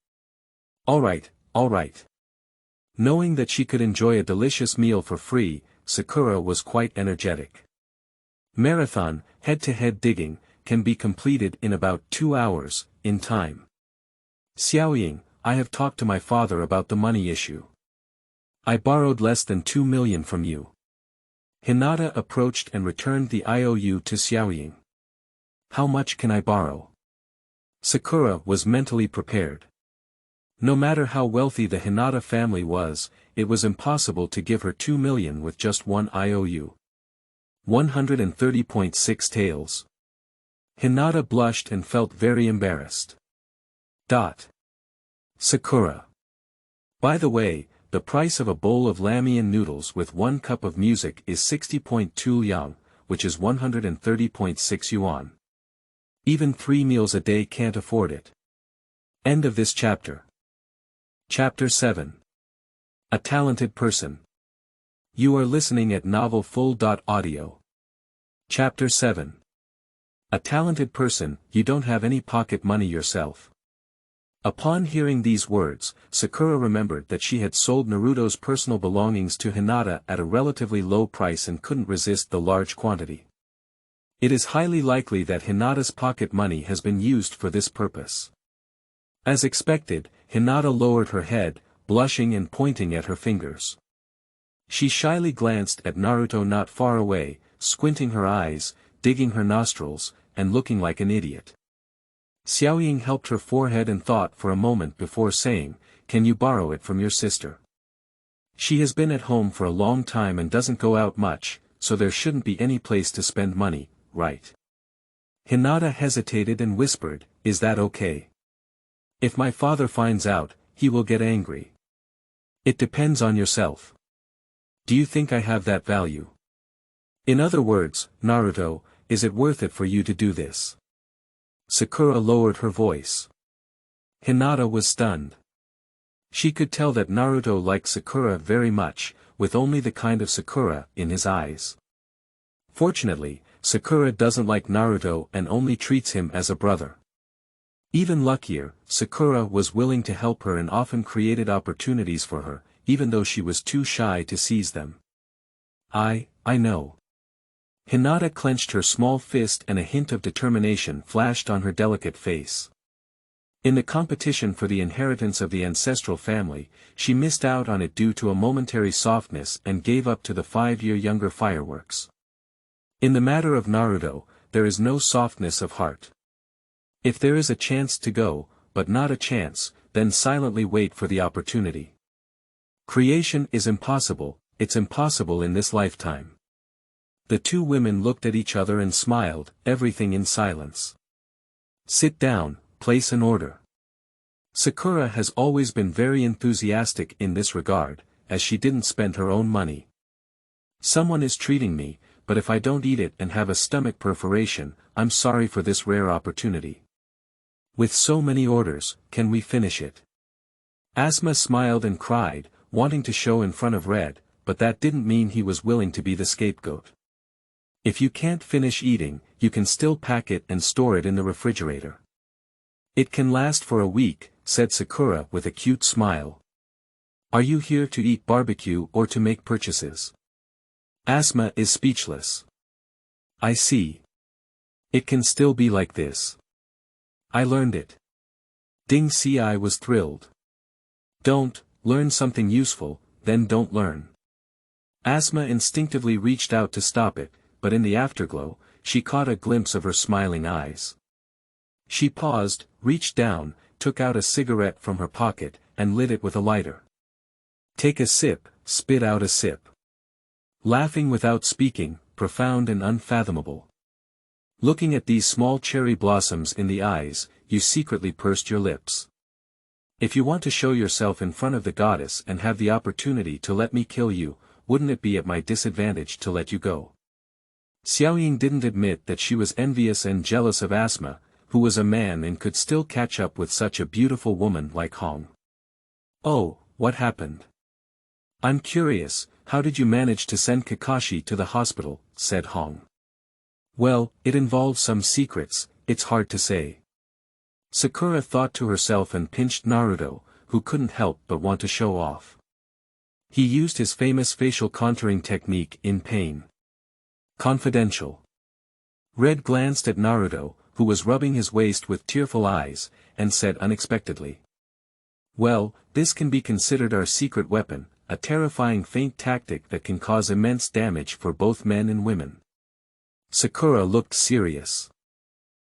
Alright, alright. Knowing that she could enjoy a delicious meal for free, Sakura was quite energetic. Marathon, head-to-head digging, can be completed in about 2 hours, in time. Xiaoying, I have talked to my father about the money issue. I borrowed less than 2 million from you. Hinata approached and returned the IOU to Xiaoying. How much can I borrow? Sakura was mentally prepared. No matter how wealthy the Hinata family was, it was impossible to give her 2 million with just 1 IOU. 130.6 taels. Hinata blushed and felt very embarrassed. Sakura. By the way, the price of a bowl of ramen noodles with 1 cup of music is 60.2 yang, which is 130.6 yuan. Even 3 meals a day can't afford it. End of this chapter. Chapter 7. A talented person. You are listening at novelfull.audio. Chapter 7. A talented person, you don't have any pocket money yourself. Upon hearing these words, Sakura remembered that she had sold Naruto's personal belongings to Hinata at a relatively low price and couldn't resist the large quantity. It is highly likely that Hinata's pocket money has been used for this purpose. As expected, Hinata lowered her head, blushing and pointing at her fingers. She shyly glanced at Naruto not far away, squinting her eyes, digging her nostrils, and looking like an idiot. Xiaoying helped her forehead and thought for a moment before saying, "Can you borrow it from your sister? She has been at home for a long time and doesn't go out much, so there shouldn't be any place to spend money, right?" Hinata hesitated and whispered, "Is that okay? If my father finds out, he will get angry. It depends on yourself. Do you think I have that value? In other words, Naruto, is it worth it for you to do this?" Sakura lowered her voice. Hinata was stunned. She could tell that Naruto liked Sakura very much, with only the kind of Sakura in his eyes. Fortunately, Sakura doesn't like Naruto and only treats him as a brother. Even luckier, Sakura was willing to help her and often created opportunities for her, even though she was too shy to seize them. I know. Hinata clenched her small fist and a hint of determination flashed on her delicate face. In the competition for the inheritance of the ancestral family, she missed out on it due to a momentary softness and gave up to the 5-year younger fireworks. In the matter of Naruto, there is no softness of heart. If there is a chance to go, but not a chance, then silently wait for the opportunity. Creation is impossible, it's impossible in this lifetime. The two women looked at each other and smiled, everything in silence. Sit down, place an order. Sakura has always been very enthusiastic in this regard, as she didn't spend her own money. Someone is treating me, but if I don't eat it and have a stomach perforation, I'm sorry for this rare opportunity. With so many orders, can we finish it? Asma smiled and cried, wanting to show in front of Red, but that didn't mean he was willing to be the scapegoat. If you can't finish eating, you can still pack it and store it in the refrigerator. It can last for a week, said Sakura with a cute smile. Are you here to eat barbecue or to make purchases? Asma is speechless. I see. It can still be like this. I learned it. Ding Si was thrilled. Don't, learn something useful, then don't learn. Asma instinctively reached out to stop it, but in the afterglow, she caught a glimpse of her smiling eyes. She paused, reached down, took out a cigarette from her pocket, and lit it with a lighter. Take a sip, spit out a sip. Laughing without speaking, profound and unfathomable. Looking at these small cherry blossoms in the eyes, you secretly pursed your lips. If you want to show yourself in front of the goddess and have the opportunity to let me kill you, wouldn't it be at my disadvantage to let you go? Xiaoying didn't admit that she was envious and jealous of Asma, who was a man and could still catch up with such a beautiful woman like Hong. Oh, what happened? I'm curious, how did you manage to send Kakashi to the hospital, said Hong. Well, it involves some secrets, it's hard to say. Sakura thought to herself and pinched Naruto, who couldn't help but want to show off. He used his famous facial contouring technique in pain. Confidential. Red glanced at Naruto, who was rubbing his waist with tearful eyes, and said unexpectedly. Well, this can be considered our secret weapon, a terrifying feint tactic that can cause immense damage for both men and women. Sakura looked serious.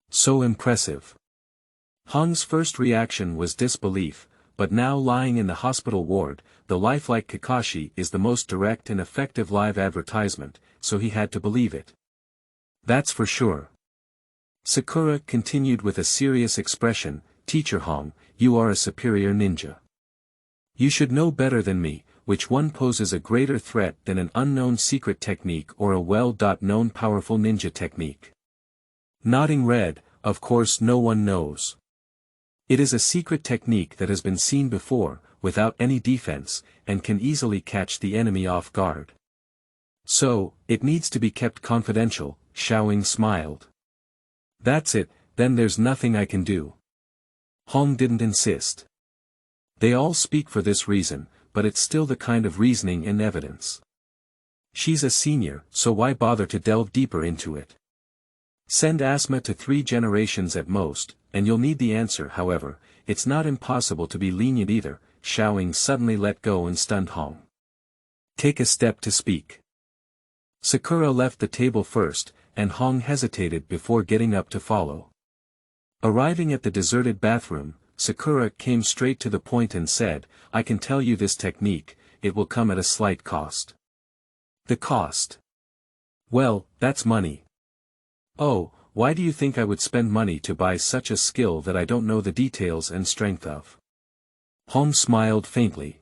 So impressive. Hong's first reaction was disbelief, but now lying in the hospital ward, the lifelike Kakashi is the most direct and effective live advertisement, so he had to believe it. That's for sure. Sakura continued with a serious expression, Teacher Hong, you are a superior ninja. You should know better than me, which one poses a greater threat than an unknown secret technique or a well-known powerful ninja technique. Nodding Red, of course no one knows. It is a secret technique that has been seen before, without any defense, and can easily catch the enemy off guard. So, it needs to be kept confidential, Xiaoying smiled. That's it, then there's nothing I can do. Hong didn't insist. They all speak for this reason, but it's still the kind of reasoning and evidence. She's a senior, so why bother to delve deeper into it? Send Asma to 3 generations at most, and you'll need the answer. However, it's not impossible to be lenient either. Xiaoying suddenly let go and stunned Hong. Take a step to speak. Sakura left the table first, and Hong hesitated before getting up to follow. Arriving at the deserted bathroom, Sakura came straight to the point and said, I can tell you this technique, it will come at a slight cost. The cost? Well, that's money. Oh, why do you think I would spend money to buy such a skill that I don't know the details and strength of? Hong smiled faintly.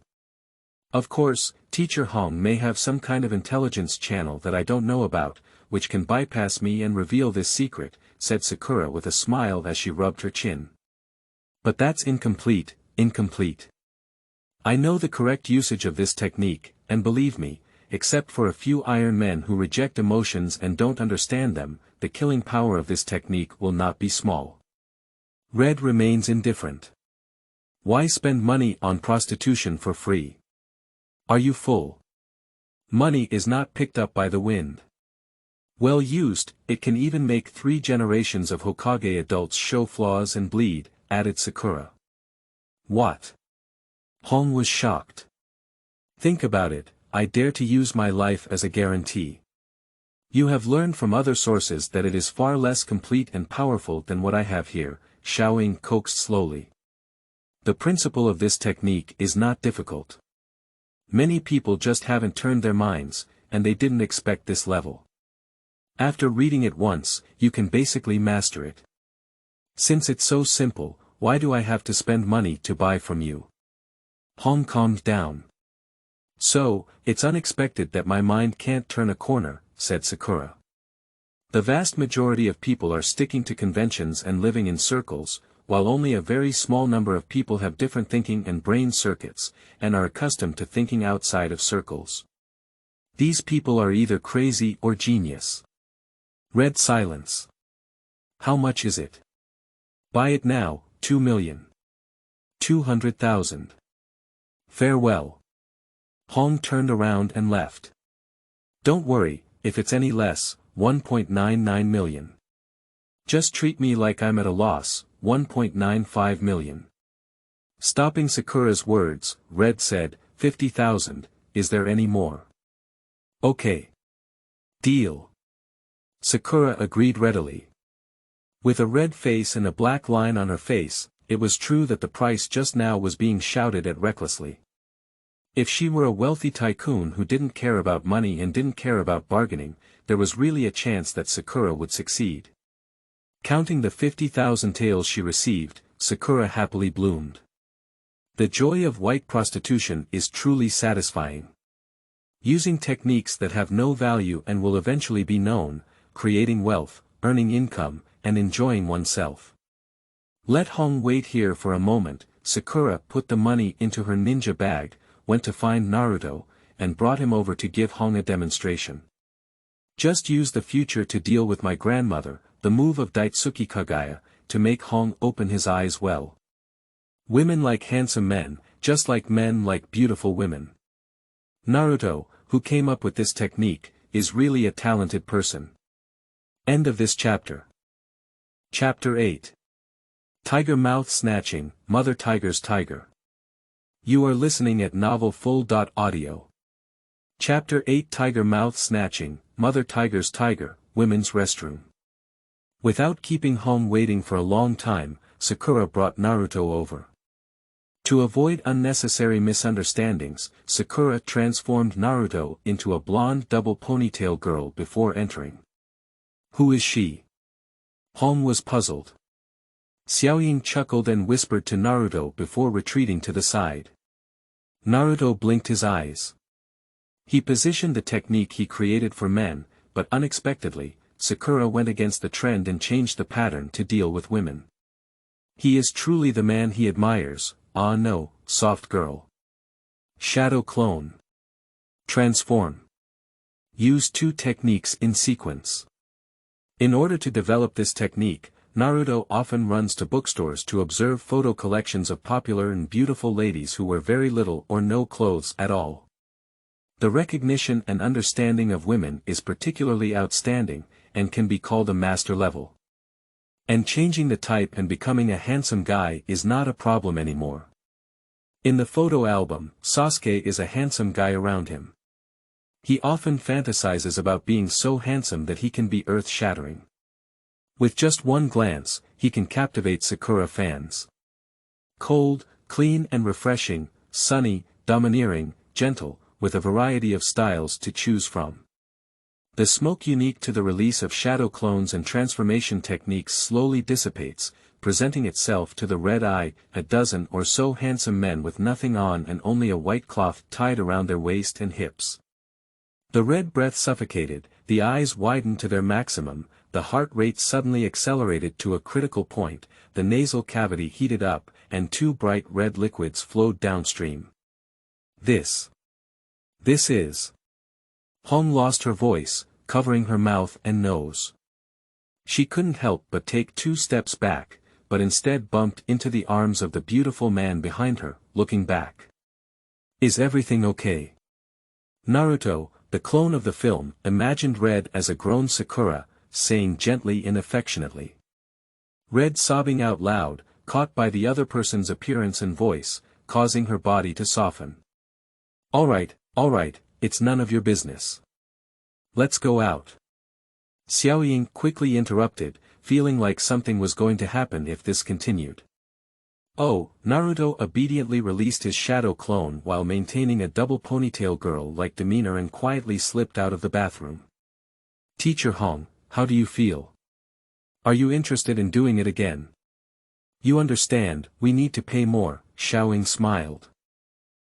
Of course, Teacher Hong may have some kind of intelligence channel that I don't know about, which can bypass me and reveal this secret, said Sakura with a smile as she rubbed her chin. But that's incomplete. I know the correct usage of this technique, and believe me, except for a few iron men who reject emotions and don't understand them, the killing power of this technique will not be small. Red remains indifferent. Why spend money on prostitution for free? Are you full? Money is not picked up by the wind. Well used, it can even make 3 generations of Hokage adults show flaws and bleed, added Sakura. What? Hong was shocked. Think about it, I dare to use my life as a guarantee. You have learned from other sources that it is far less complete and powerful than what I have here, Xiaoying coaxed slowly. The principle of this technique is not difficult. Many people just haven't turned their minds, and they didn't expect this level. After reading it once, you can basically master it. Since it's so simple, why do I have to spend money to buy from you? Hong calmed down. So, it's unexpected that my mind can't turn a corner, said Sakura. The vast majority of people are sticking to conventions and living in circles, while only a very small number of people have different thinking and brain circuits, and are accustomed to thinking outside of circles. These people are either crazy or genius. Red silence. How much is it? Buy it now, 2,200,000. Farewell. Hong turned around and left. Don't worry, if it's any less, 1.99 million. Just treat me like I'm at a loss, 1.95 million. Stopping Sakura's words, Red said, 50,000, is there any more? Okay. Deal. Sakura agreed readily. With a red face and a black line on her face, it was true that the price just now was being shouted at recklessly. If she were a wealthy tycoon who didn't care about money and didn't care about bargaining, there was really a chance that Sakura would succeed. Counting the 50,000 taels she received, Sakura happily bloomed. The joy of white prostitution is truly satisfying. Using techniques that have no value and will eventually be known, creating wealth, earning income, and enjoying oneself. Let Hong wait here for a moment. Sakura put the money into her ninja bag, went to find Naruto, and brought him over to give Hong a demonstration. Just use the future to deal with my grandmother, the move of Daitsuki Kagaya, to make Hong open his eyes well. Women like handsome men, just like men like beautiful women. Naruto, who came up with this technique, is really a talented person. End of this chapter. Chapter 8. Tiger Mouth Snatching, Mother Tiger's Tiger. You are listening at novelfull.audio. Chapter 8 Tiger Mouth Snatching, Mother Tiger's Tiger, Women's Restroom. Without keeping Hong waiting for a long time, Sakura brought Naruto over. To avoid unnecessary misunderstandings, Sakura transformed Naruto into a blonde double ponytail girl before entering. Who is she? Hong was puzzled. Xiaoying chuckled and whispered to Naruto before retreating to the side. Naruto blinked his eyes. He positioned the technique he created for men, but unexpectedly, Sakura went against the trend and changed the pattern to deal with women. He is truly the man he admires. Ah no, soft girl. Shadow clone. Transform. Use two techniques in sequence. In order to develop this technique, Naruto often runs to bookstores to observe photo collections of popular and beautiful ladies who wear very little or no clothes at all. The recognition and understanding of women is particularly outstanding, and can be called a master level. And changing the type and becoming a handsome guy is not a problem anymore. In the photo album, Sasuke is a handsome guy around him. He often fantasizes about being so handsome that he can be earth-shattering. With just one glance, he can captivate Sakura fans. Cold, clean and refreshing, sunny, domineering, gentle, with a variety of styles to choose from. The smoke unique to the release of shadow clones and transformation techniques slowly dissipates, presenting itself to the red eye, a dozen or so handsome men with nothing on and only a white cloth tied around their waist and hips. The red breath suffocated, the eyes widened to their maximum, the heart rate suddenly accelerated to a critical point, the nasal cavity heated up, and two bright red liquids flowed downstream. This is... Hong lost her voice, covering her mouth and nose. She couldn't help but take 2 steps back, but instead bumped into the arms of the beautiful man behind her, looking back. Is everything okay? Naruto, the clone of the film, imagined Red as a grown Sakura, saying gently and affectionately. Red sobbing out loud, caught by the other person's appearance and voice, causing her body to soften. All right, it's none of your business. Let's go out. Xiaoying quickly interrupted, feeling like something was going to happen if this continued. Oh, Naruto obediently released his shadow clone while maintaining a double ponytail girl-like demeanor and quietly slipped out of the bathroom. Teacher Hong, how do you feel? Are you interested in doing it again? You understand, we need to pay more, Xiaoying smiled.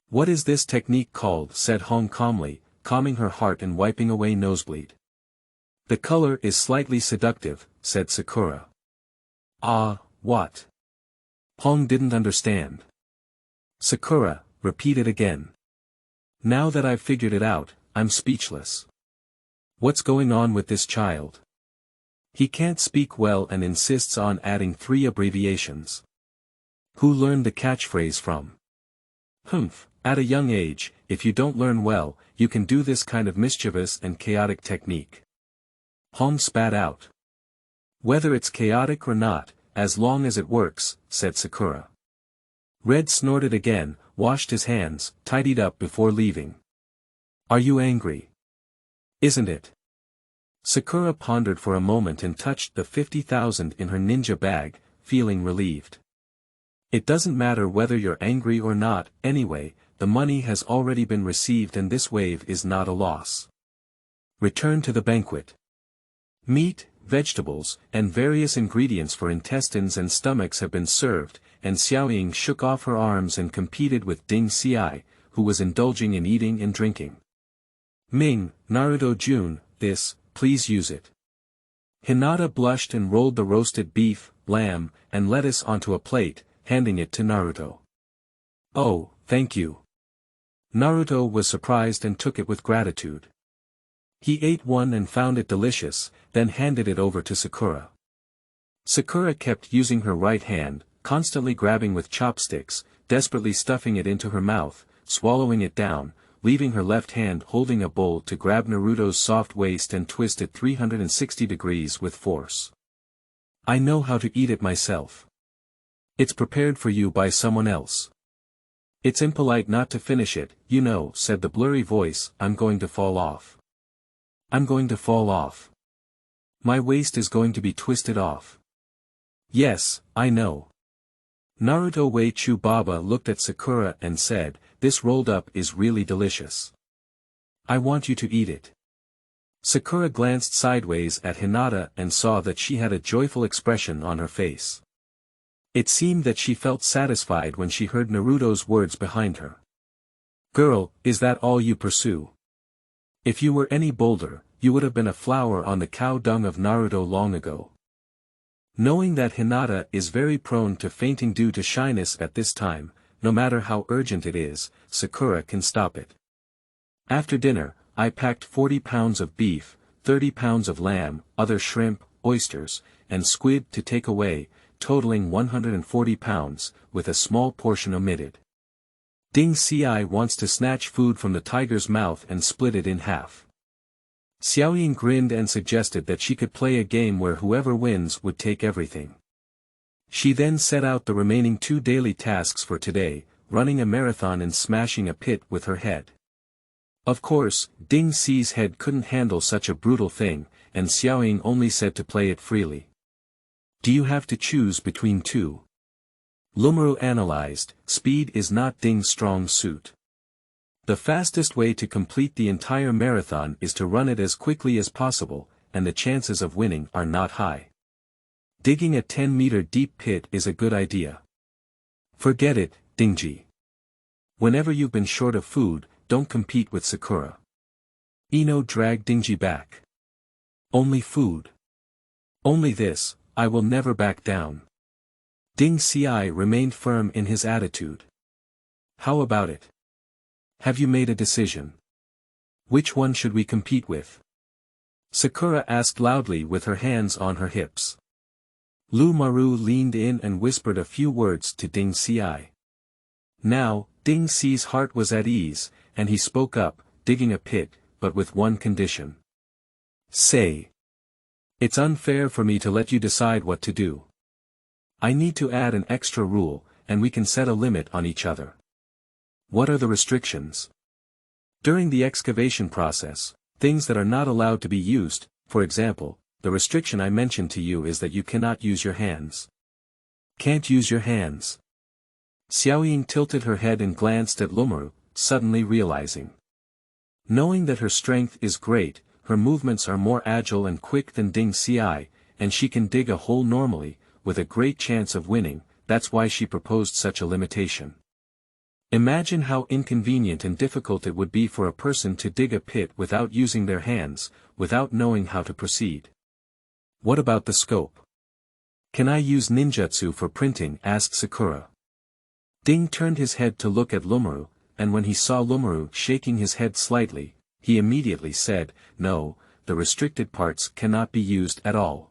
What is this technique called? Said Hong calmly, calming her heart and wiping away nosebleed. The color is slightly seductive, said Sakura. Ah, what? Hong didn't understand. Sakura, repeat it again. Now that I've figured it out, I'm speechless. What's going on with this child? He can't speak well and insists on adding 3 abbreviations. Who learned the catchphrase from? Humph, at a young age, if you don't learn well, you can do this kind of mischievous and chaotic technique. Hong spat out. Whether it's chaotic or not, as long as it works, said Sakura. Red snorted again, washed his hands, tidied up before leaving. Are you angry? Isn't it? Sakura pondered for a moment and touched the 50,000 in her ninja bag, feeling relieved. It doesn't matter whether you're angry or not, anyway, the money has already been received and this wave is not a loss. Return to the banquet. Meat, vegetables, and various ingredients for intestines and stomachs have been served, and Xiaoying shook off her arms and competed with Ding Xi, who was indulging in eating and drinking. Ming, Naruto Jun, this, please use it. Hinata blushed and rolled the roasted beef, lamb, and lettuce onto a plate, handing it to Naruto. Oh, thank you. Naruto was surprised and took it with gratitude. He ate one and found it delicious, then handed it over to Sakura. Sakura kept using her right hand, constantly grabbing with chopsticks, desperately stuffing it into her mouth, swallowing it down, leaving her left hand holding a bowl to grab Naruto's soft waist and twist it 360 degrees with force. I know how to eat it myself. It's prepared for you by someone else. It's impolite not to finish it, you know, said the blurry voice. I'm going to fall off. I'm going to fall off. My waist is going to be twisted off. Yes, I know. Naruto Uchiha looked at Sakura and said, this rolled up is really delicious. I want you to eat it. Sakura glanced sideways at Hinata and saw that she had a joyful expression on her face. It seemed that she felt satisfied when she heard Naruto's words behind her. Girl, is that all you pursue? If you were any bolder, you would have been a flower on the cow dung of Naruto long ago. Knowing that Hinata is very prone to fainting due to shyness at this time, no matter how urgent it is, Sakura can stop it. After dinner, I packed 40 pounds of beef, 30 pounds of lamb, other shrimp, oysters, and squid to take away, totaling 140 pounds, with a small portion omitted. Ding Xi wants to snatch food from the tiger's mouth and split it in half. Xiaoying grinned and suggested that she could play a game where whoever wins would take everything. She then set out the remaining 2 daily tasks for today, running a marathon and smashing a pit with her head. Of course, Ding Xi's head couldn't handle such a brutal thing, and Xiaoying only said to play it freely. Do you have to choose between 2? Lumaru analyzed, speed is not Ding's strong suit. The fastest way to complete the entire marathon is to run it as quickly as possible, and the chances of winning are not high. Digging a 10-meter deep pit is a good idea. Forget it, Dingji. Whenever you've been short of food, don't compete with Sakura. Ino dragged Dingji back. Only food. Only this, I will never back down. Ding Xi remained firm in his attitude. How about it? Have you made a decision? Which one should we compete with? Sakura asked loudly with her hands on her hips. Lu Maru leaned in and whispered a few words to Ding Xi. Now, Ding Xi's heart was at ease, and he spoke up, digging a pit, but with one condition. Say. It's unfair for me to let you decide what to do. I need to add an extra rule, and we can set a limit on each other. What are the restrictions? During the excavation process, things that are not allowed to be used, for example, the restriction I mentioned to you is that you cannot use your hands. Can't use your hands. Xiaoying tilted her head and glanced at Lumaru, suddenly realizing. Knowing that her strength is great, her movements are more agile and quick than Ding Xi, and she can dig a hole normally, with a great chance of winning, that's why she proposed such a limitation. Imagine how inconvenient and difficult it would be for a person to dig a pit without using their hands, without knowing how to proceed. What about the scope? Can I use ninjutsu for printing? Asked Sakura. Ding turned his head to look at Lumaru, and when he saw Lumaru shaking his head slightly, he immediately said, no, the restricted parts cannot be used at all.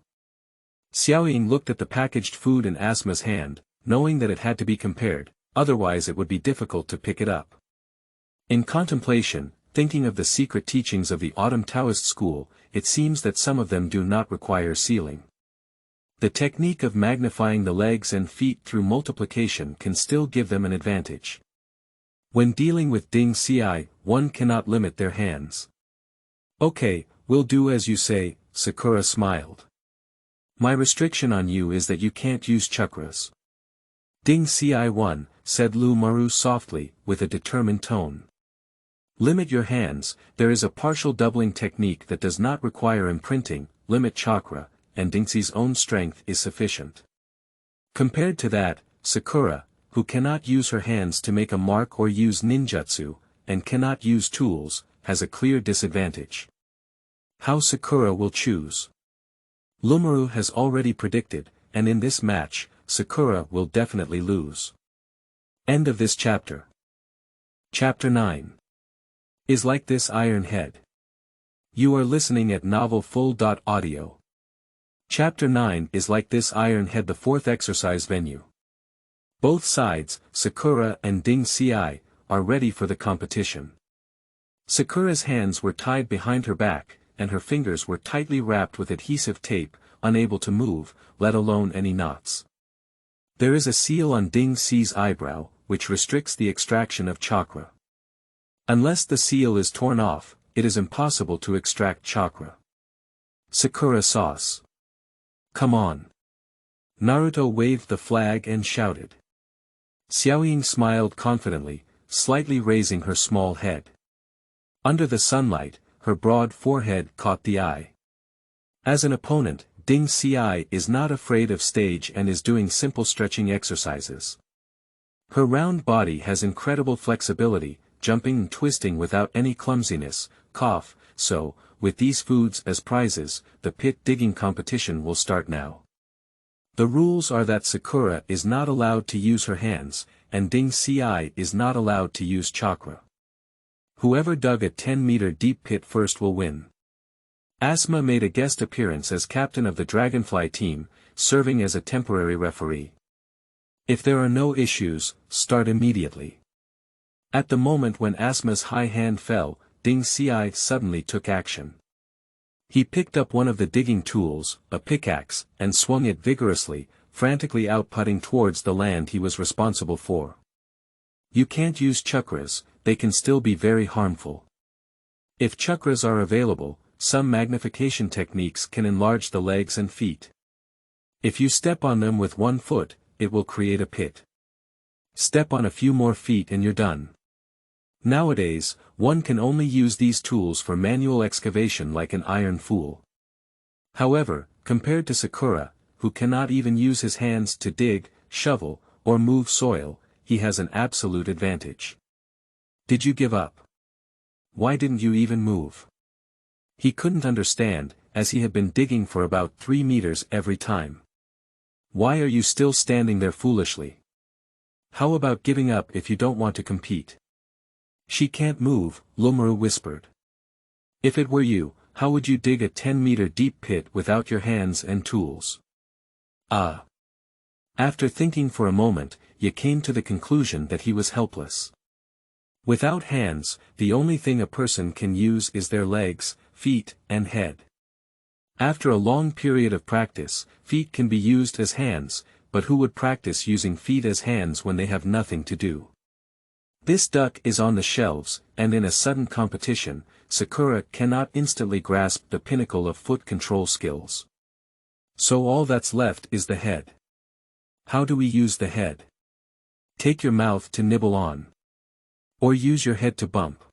Xiaoying looked at the packaged food in Asma's hand, knowing that it had to be compared, otherwise it would be difficult to pick it up. In contemplation, thinking of the secret teachings of the Autumn Taoist school, it seems that some of them do not require sealing. The technique of magnifying the legs and feet through multiplication can still give them an advantage. When dealing with Ding Xi, one cannot limit their hands. Okay, we'll do as you say, Sakura smiled. My restriction on you is that you can't use chakras. Ding Xi won, said Lumaru softly, with a determined tone. Limit your hands, there is a partial doubling technique that does not require imprinting, limit chakra, and Dingxi's own strength is sufficient. Compared to that, Sakura, who cannot use her hands to make a mark or use ninjutsu, and cannot use tools, has a clear disadvantage. How Sakura will choose. Lumaru has already predicted, and in this match, Sakura will definitely lose. End of this chapter. Chapter 9. Is like this Iron Head. You are listening at Novel Full.audio. Chapter 9 is like this Iron Head, the fourth exercise venue. Both sides, Sakura and Ding Xi, are ready for the competition. Sakura's hands were tied behind her back, and her fingers were tightly wrapped with adhesive tape, unable to move, let alone any knots. There is a seal on Ding Xi's eyebrow, which restricts the extraction of chakra. Unless the seal is torn off, it is impossible to extract chakra. Sakura sauce. Come on. Naruto waved the flag and shouted. Xiaoying smiled confidently, slightly raising her small head. Under the sunlight, her broad forehead caught the eye. As an opponent, Ding Xi is not afraid of stage and is doing simple stretching exercises. Her round body has incredible flexibility, jumping and twisting without any clumsiness, so, with these foods as prizes, the pit digging competition will start now. The rules are that Sakura is not allowed to use her hands, and Ding Xi is not allowed to use chakra. Whoever dug a 10-meter deep pit first will win. Asma made a guest appearance as captain of the Dragonfly team, serving as a temporary referee. If there are no issues, start immediately. At the moment when Asma's high hand fell, Ding Xi suddenly took action. He picked up one of the digging tools, a pickaxe, and swung it vigorously, frantically outputting towards the land he was responsible for. You can't use chakras, they can still be very harmful. If chakras are available, some magnification techniques can enlarge the legs and feet. If you step on them with one foot, it will create a pit. Step on a few more feet and you're done. Nowadays, one can only use these tools for manual excavation like an iron fool. However, compared to Sakura, who cannot even use his hands to dig, shovel, or move soil, he has an absolute advantage. Did you give up? Why didn't you even move? He couldn't understand, as he had been digging for about 3 meters every time. Why are you still standing there foolishly? How about giving up if you don't want to compete? She can't move, Lumaru whispered. If it were you, how would you dig a 10-meter deep pit without your hands and tools? Ah. After thinking for a moment, you came to the conclusion that he was helpless. Without hands, the only thing a person can use is their legs, feet, and head. After a long period of practice, feet can be used as hands, but who would practice using feet as hands when they have nothing to do? This duck is on the shelves, and in a sudden competition, Sakura cannot instantly grasp the pinnacle of foot control skills. So all that's left is the head. How do we use the head? Take your mouth to nibble on. Or use your head to bump.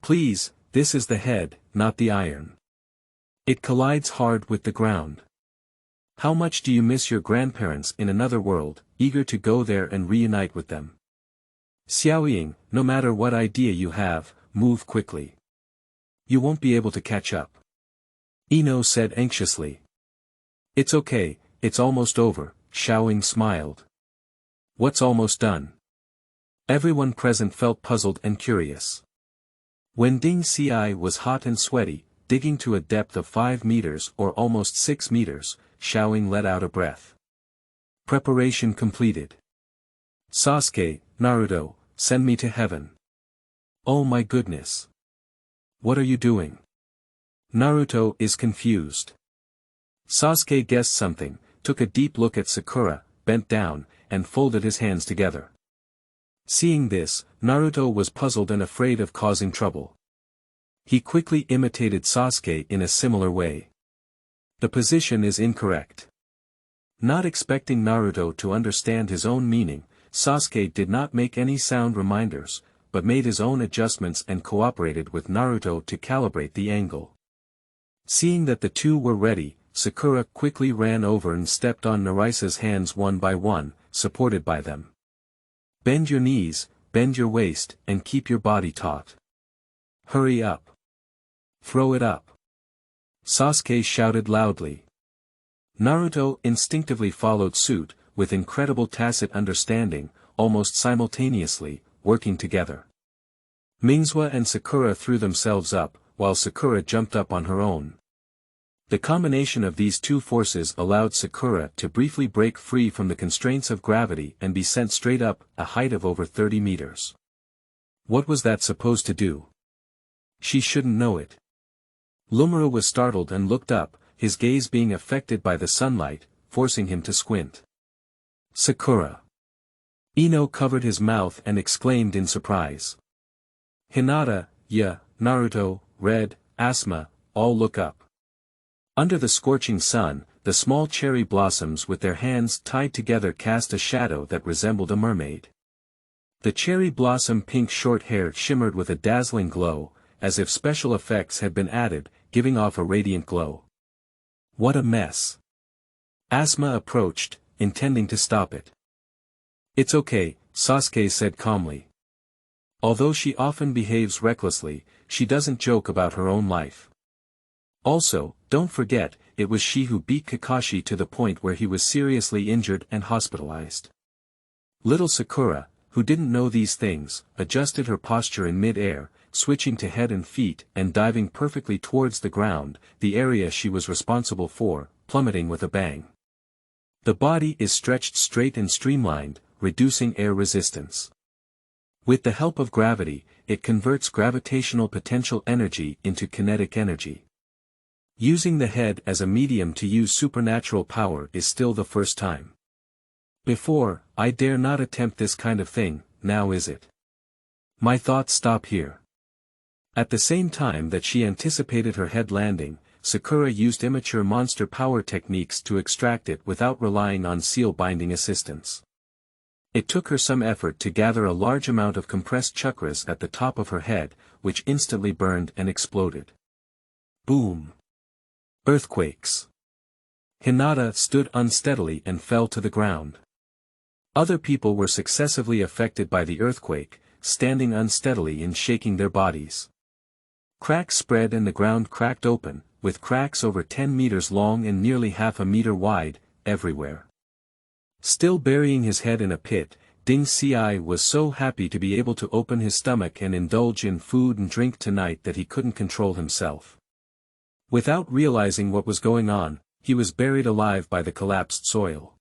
Please, this is the head, not the iron. It collides hard with the ground. How much do you miss your grandparents in another world, eager to go there and reunite with them? Xiaoying, no matter what idea you have, move quickly. You won't be able to catch up. Ino said anxiously. It's okay, it's almost over, Xiaoying smiled. What's almost done? Everyone present felt puzzled and curious. When Ding Xi was hot and sweaty, digging to a depth of 5 meters or almost 6 meters, Xiaoying let out a breath. Preparation completed. Sasuke, Naruto, send me to heaven. Oh my goodness. What are you doing? Naruto is confused. Sasuke guessed something, took a deep look at Sakura, bent down, and folded his hands together. Seeing this, Naruto was puzzled and afraid of causing trouble. He quickly imitated Sasuke in a similar way. The position is incorrect. Not expecting Naruto to understand his own meaning, Sasuke did not make any sound reminders, but made his own adjustments and cooperated with Naruto to calibrate the angle. Seeing that the two were ready, Sakura quickly ran over and stepped on Narisa's hands one by one, supported by them. Bend your knees, bend your waist, and keep your body taut. Hurry up. Throw it up. Sasuke shouted loudly. Naruto instinctively followed suit, with incredible tacit understanding, almost simultaneously, working together. Mingzua and Sakura threw themselves up, while Sakura jumped up on her own. The combination of these two forces allowed Sakura to briefly break free from the constraints of gravity and be sent straight up, a height of over 30 meters. What was that supposed to do? She shouldn't know it. Lumura was startled and looked up, his gaze being affected by the sunlight, forcing him to squint. Sakura. Ino covered his mouth and exclaimed in surprise. Hinata, Naruto, Red, Asuma, all look up. Under the scorching sun, the small cherry blossoms with their hands tied together cast a shadow that resembled a mermaid. The cherry blossom pink short hair shimmered with a dazzling glow, as if special effects had been added, giving off a radiant glow. What a mess. Asuma approached, intending to stop it. It's okay, Sasuke said calmly. Although she often behaves recklessly, she doesn't joke about her own life. Also, don't forget, it was she who beat Kakashi to the point where he was seriously injured and hospitalized. Little Sakura, who didn't know these things, adjusted her posture in mid-air, switching to head and feet and diving perfectly towards the ground, the area she was responsible for, plummeting with a bang. The body is stretched straight and streamlined, reducing air resistance. With the help of gravity, it converts gravitational potential energy into kinetic energy. Using the head as a medium to use supernatural power is still the first time. Before, I dare not attempt this kind of thing, now is it? My thoughts stop here. At the same time that she anticipated her head landing, Sakura used immature monster power techniques to extract it without relying on seal binding assistance. It took her some effort to gather a large amount of compressed chakras at the top of her head, which instantly burned and exploded. Boom! Earthquakes. Hinata stood unsteadily and fell to the ground. Other people were successively affected by the earthquake, standing unsteadily and shaking their bodies. Cracks spread and the ground cracked open, with cracks over 10 meters long and nearly half a meter wide, everywhere. Still burying his head in a pit, Ding Xi was so happy to be able to open his stomach and indulge in food and drink tonight that he couldn't control himself. Without realizing what was going on, he was buried alive by the collapsed soil.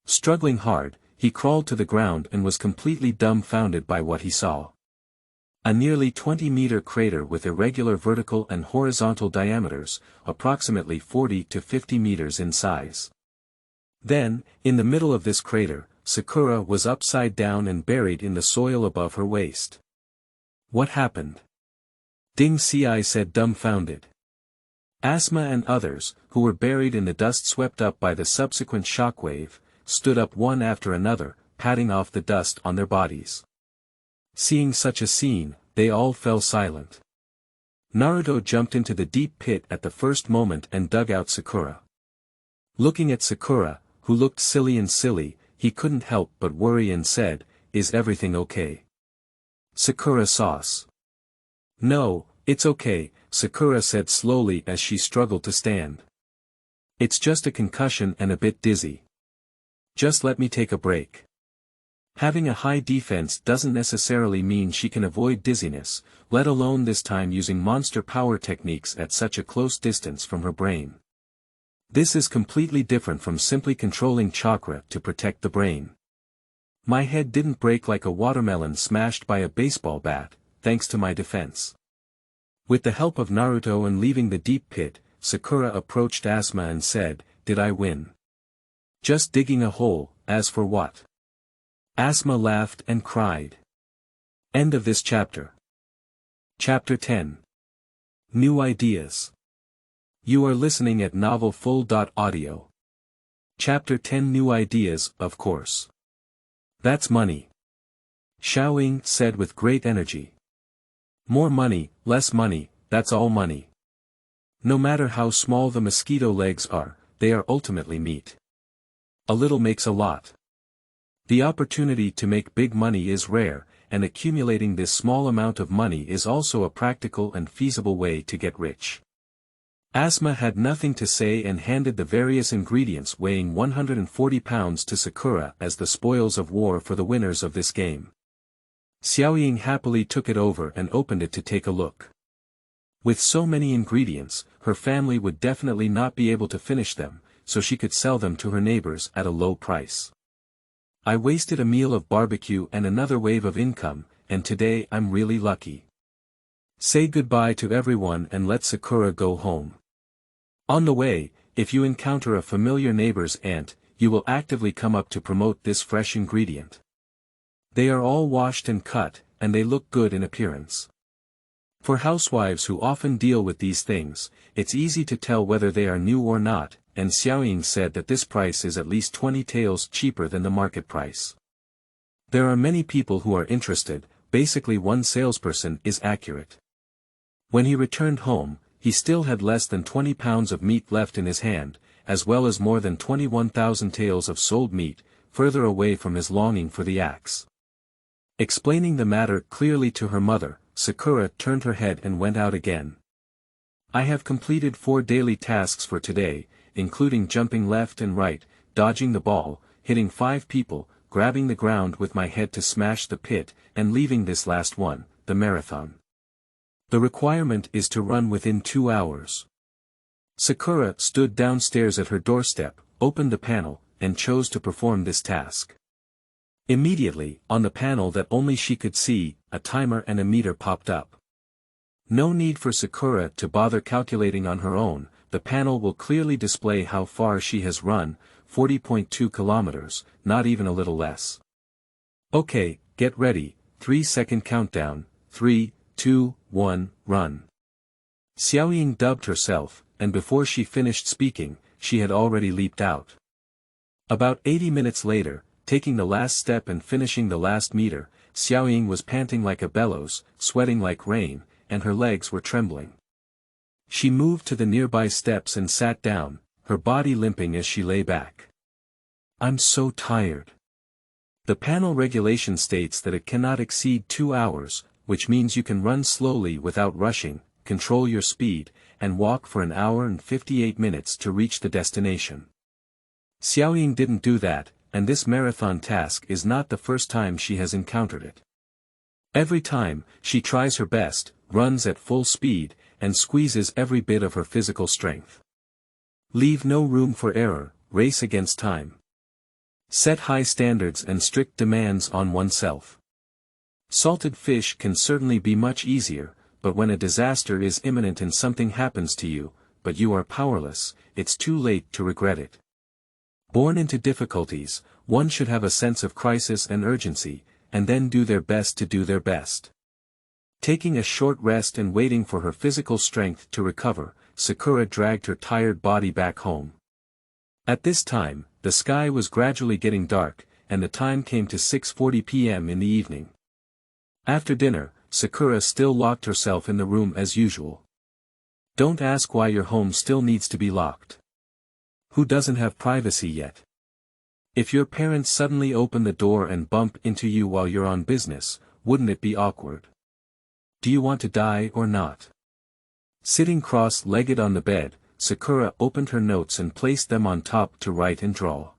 Struggling hard, he crawled to the ground and was completely dumbfounded by what he saw. A nearly 20-meter crater with irregular vertical and horizontal diameters, approximately 40 to 50 meters in size. Then, in the middle of this crater, Sakura was upside down and buried in the soil above her waist. What happened? Ding Ci said, dumbfounded. Asma and others, who were buried in the dust swept up by the subsequent shockwave, stood up one after another, patting off the dust on their bodies. Seeing such a scene, they all fell silent. Naruto jumped into the deep pit at the first moment and dug out Sakura. Looking at Sakura, who looked silly, he couldn't help but worry and said, "Is everything okay?" Sakura sauce. "No, it's okay," Sakura said slowly as she struggled to stand. "It's just a concussion and a bit dizzy. Just let me take a break." Having a high defense doesn't necessarily mean she can avoid dizziness, let alone this time using monster power techniques at such a close distance from her brain. This is completely different from simply controlling chakra to protect the brain. My head didn't break like a watermelon smashed by a baseball bat, thanks to my defense. With the help of Naruto and leaving the deep pit, Sakura approached Asma and said, "Did I win?" "Just digging a hole, as for what?" Asma laughed and cried. End of this chapter. Chapter 10. New Ideas. You are listening at novelfull.audio. Chapter 10. New Ideas, of course. That's money. Xiaoying said with great energy. More money, less money, that's all money. No matter how small the mosquito legs are, they are ultimately meat. A little makes a lot. The opportunity to make big money is rare, and accumulating this small amount of money is also a practical and feasible way to get rich. Asma had nothing to say and handed the various ingredients weighing 140 pounds to Sakura as the spoils of war for the winners of this game. Xiaoying happily took it over and opened it to take a look. With so many ingredients, her family would definitely not be able to finish them, so she could sell them to her neighbors at a low price. "I wasted a meal of barbecue and another wave of income, and today I'm really lucky. Say goodbye to everyone and let Sakura go home. On the way, if you encounter a familiar neighbor's aunt, you will actively come up to promote this fresh ingredient. They are all washed and cut, and they look good in appearance. For housewives who often deal with these things, it's easy to tell whether they are new or not, and Xiaoying said that this price is at least 20 taels cheaper than the market price. There are many people who are interested, basically one salesperson is accurate." When he returned home, he still had less than 20 pounds of meat left in his hand, as well as more than 21,000 taels of sold meat, further away from his longing for the axe. Explaining the matter clearly to her mother, Sakura turned her head and went out again. "I have completed 4 daily tasks for today, including jumping left and right, dodging the ball, hitting 5 people, grabbing the ground with my head to smash the pit, and leaving this last one, the marathon. The requirement is to run within 2 hours. Sakura stood downstairs at her doorstep, opened the panel, and chose to perform this task. Immediately, on the panel that only she could see, a timer and a meter popped up. No need for Sakura to bother calculating on her own, the panel will clearly display how far she has run, 40.2 kilometers, not even a little less. "Okay, get ready, 3-second countdown, 3, 2, 1, run." Xiaoying dubbed herself, and before she finished speaking, she had already leaped out. About 80 minutes later, taking the last step and finishing the last meter, Xiaoying was panting like a bellows, sweating like rain, and her legs were trembling. She moved to the nearby steps and sat down, her body limping as she lay back. "I'm so tired." The panel regulation states that it cannot exceed 2 hours, which means you can run slowly without rushing, control your speed, and walk for an hour and 58 minutes to reach the destination. Xiaoying didn't do that, and this marathon task is not the first time she has encountered it. Every time, she tries her best, runs at full speed, and squeezes every bit of her physical strength. Leave no room for error, race against time. Set high standards and strict demands on oneself. Salted fish can certainly be much easier, but when a disaster is imminent and something happens to you, but you are powerless, it's too late to regret it. Born into difficulties, one should have a sense of crisis and urgency, and then do their best to do their best. Taking a short rest and waiting for her physical strength to recover, Sakura dragged her tired body back home. At this time, the sky was gradually getting dark, and the time came to 6:40 p.m. in the evening. After dinner, Sakura still locked herself in the room as usual. Don't ask why your home still needs to be locked. Who doesn't have privacy yet? If your parents suddenly open the door and bump into you while you're on business, wouldn't it be awkward? Do you want to die or not? Sitting cross-legged on the bed, Sakura opened her notes and placed them on top to write and draw.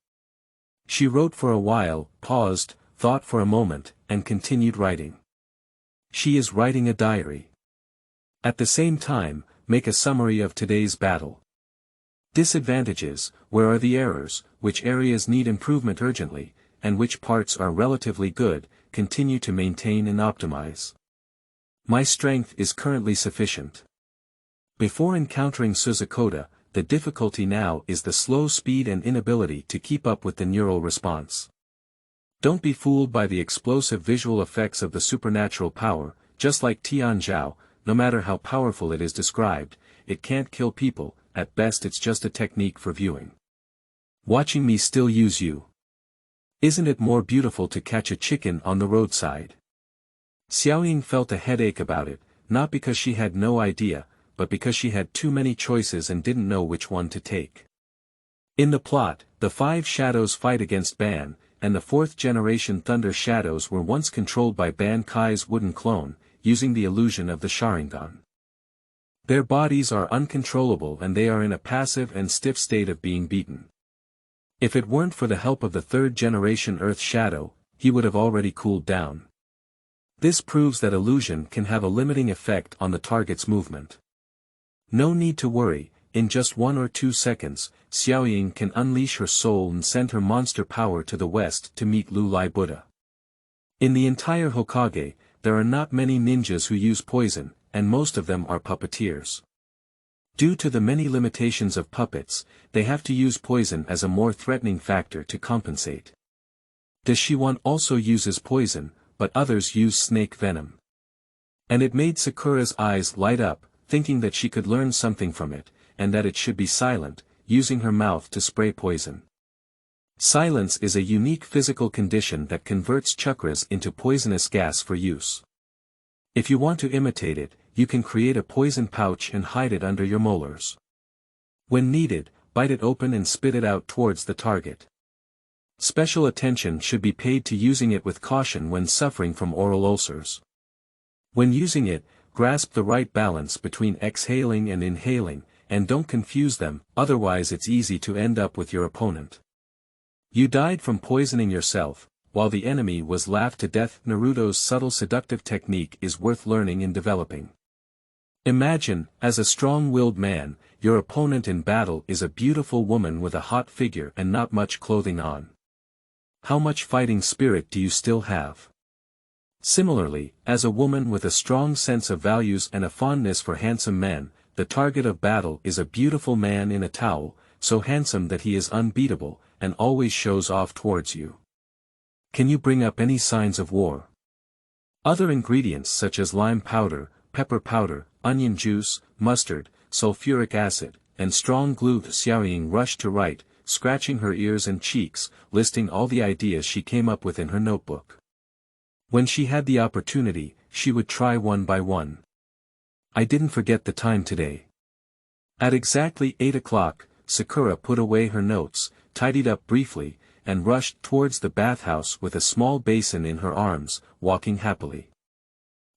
She wrote for a while, paused, thought for a moment, and continued writing. She is writing a diary. At the same time, make a summary of today's battle. Disadvantages: where are the errors, which areas need improvement urgently, and which parts are relatively good, continue to maintain and optimize. My strength is currently sufficient. Before encountering Suzukoda, the difficulty now is the slow speed and inability to keep up with the neural response. Don't be fooled by the explosive visual effects of the supernatural power. Just like Tianzhao, no matter how powerful it is described, it can't kill people. At best it's just a technique for viewing. Watching me still use you. Isn't it more beautiful to catch a chicken on the roadside? Xiaoying felt a headache about it, not because she had no idea, but because she had too many choices and didn't know which one to take. In the plot, the 5 shadows fight against Ban, and the 4th generation Thunder Shadows were once controlled by Ban Kai's wooden clone, using the illusion of the Sharingan. Their bodies are uncontrollable and they are in a passive and stiff state of being beaten. If it weren't for the help of the 3rd generation Earth Shadow, he would have already cooled down. This proves that illusion can have a limiting effect on the target's movement. No need to worry, in just 1 or 2 seconds, Xiaoying can unleash her soul and send her monster power to the west to meet Lu Lai Buddha. In the entire Hokage, there are not many ninjas who use poison, and most of them are puppeteers. Due to the many limitations of puppets, they have to use poison as a more threatening factor to compensate. The Shiwan also uses poison, but others use snake venom. And it made Sakura's eyes light up, thinking that she could learn something from it, and that it should be silent, using her mouth to spray poison. Silence is a unique physical condition that converts chakras into poisonous gas for use. If you want to imitate it, you can create a poison pouch and hide it under your molars. When needed, bite it open and spit it out towards the target. Special attention should be paid to using it with caution when suffering from oral ulcers. When using it, grasp the right balance between exhaling and inhaling, and don't confuse them, otherwise it's easy to end up with your opponent. You died from poisoning yourself, while the enemy was laughed to death. Naruto's subtle seductive technique is worth learning and developing. Imagine, as a strong-willed man, your opponent in battle is a beautiful woman with a hot figure and not much clothing on. How much fighting spirit do you still have? Similarly, as a woman with a strong sense of values and a fondness for handsome men, the target of battle is a beautiful man in a towel, so handsome that he is unbeatable, and always shows off towards you. Can you bring up any signs of war? Other ingredients such as lime powder, pepper powder, onion juice, mustard, sulfuric acid, and strong glue. Xiaoying rushed to write, scratching her ears and cheeks, listing all the ideas she came up with in her notebook. When she had the opportunity, she would try one by one. I didn't forget the time today. At exactly 8 o'clock, Sakura put away her notes, tidied up briefly, and rushed towards the bathhouse with a small basin in her arms, walking happily.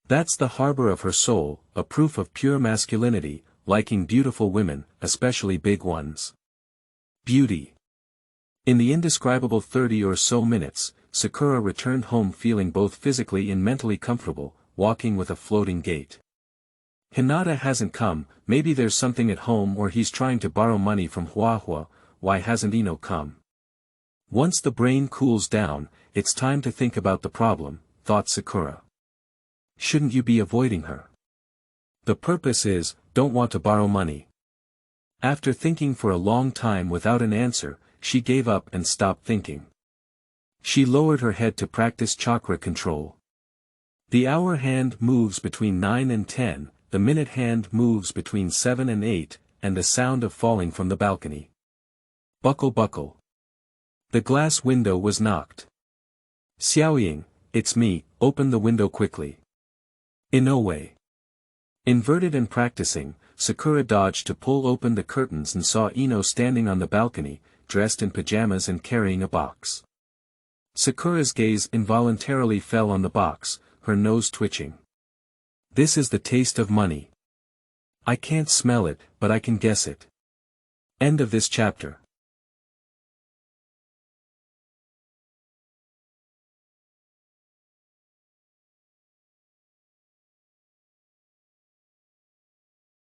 That's the harbor of her soul, a proof of pure masculinity, liking beautiful women, especially big ones. Beauty. In the indescribable 30 or so minutes, Sakura returned home feeling both physically and mentally comfortable, walking with a floating gait. Hinata hasn't come, maybe there's something at home or he's trying to borrow money from Huahua. Why hasn't Ino come? Once the brain cools down, it's time to think about the problem, thought Sakura. Shouldn't you be avoiding her? The purpose is, don't want to borrow money. After thinking for a long time without an answer, she gave up and stopped thinking. She lowered her head to practice chakra control. The hour hand moves between 9 and 10, the minute hand moves between 7 and 8, and the sound of falling from the balcony. Buckle buckle. The glass window was knocked. Xiaoying, it's me, open the window quickly. Inoue. Inverted and practicing, Sakura dodged to pull open the curtains and saw Ino standing on the balcony, dressed in pajamas and carrying a box. Sakura's gaze involuntarily fell on the box, her nose twitching. This is the taste of money. I can't smell it, but I can guess it. End of this chapter.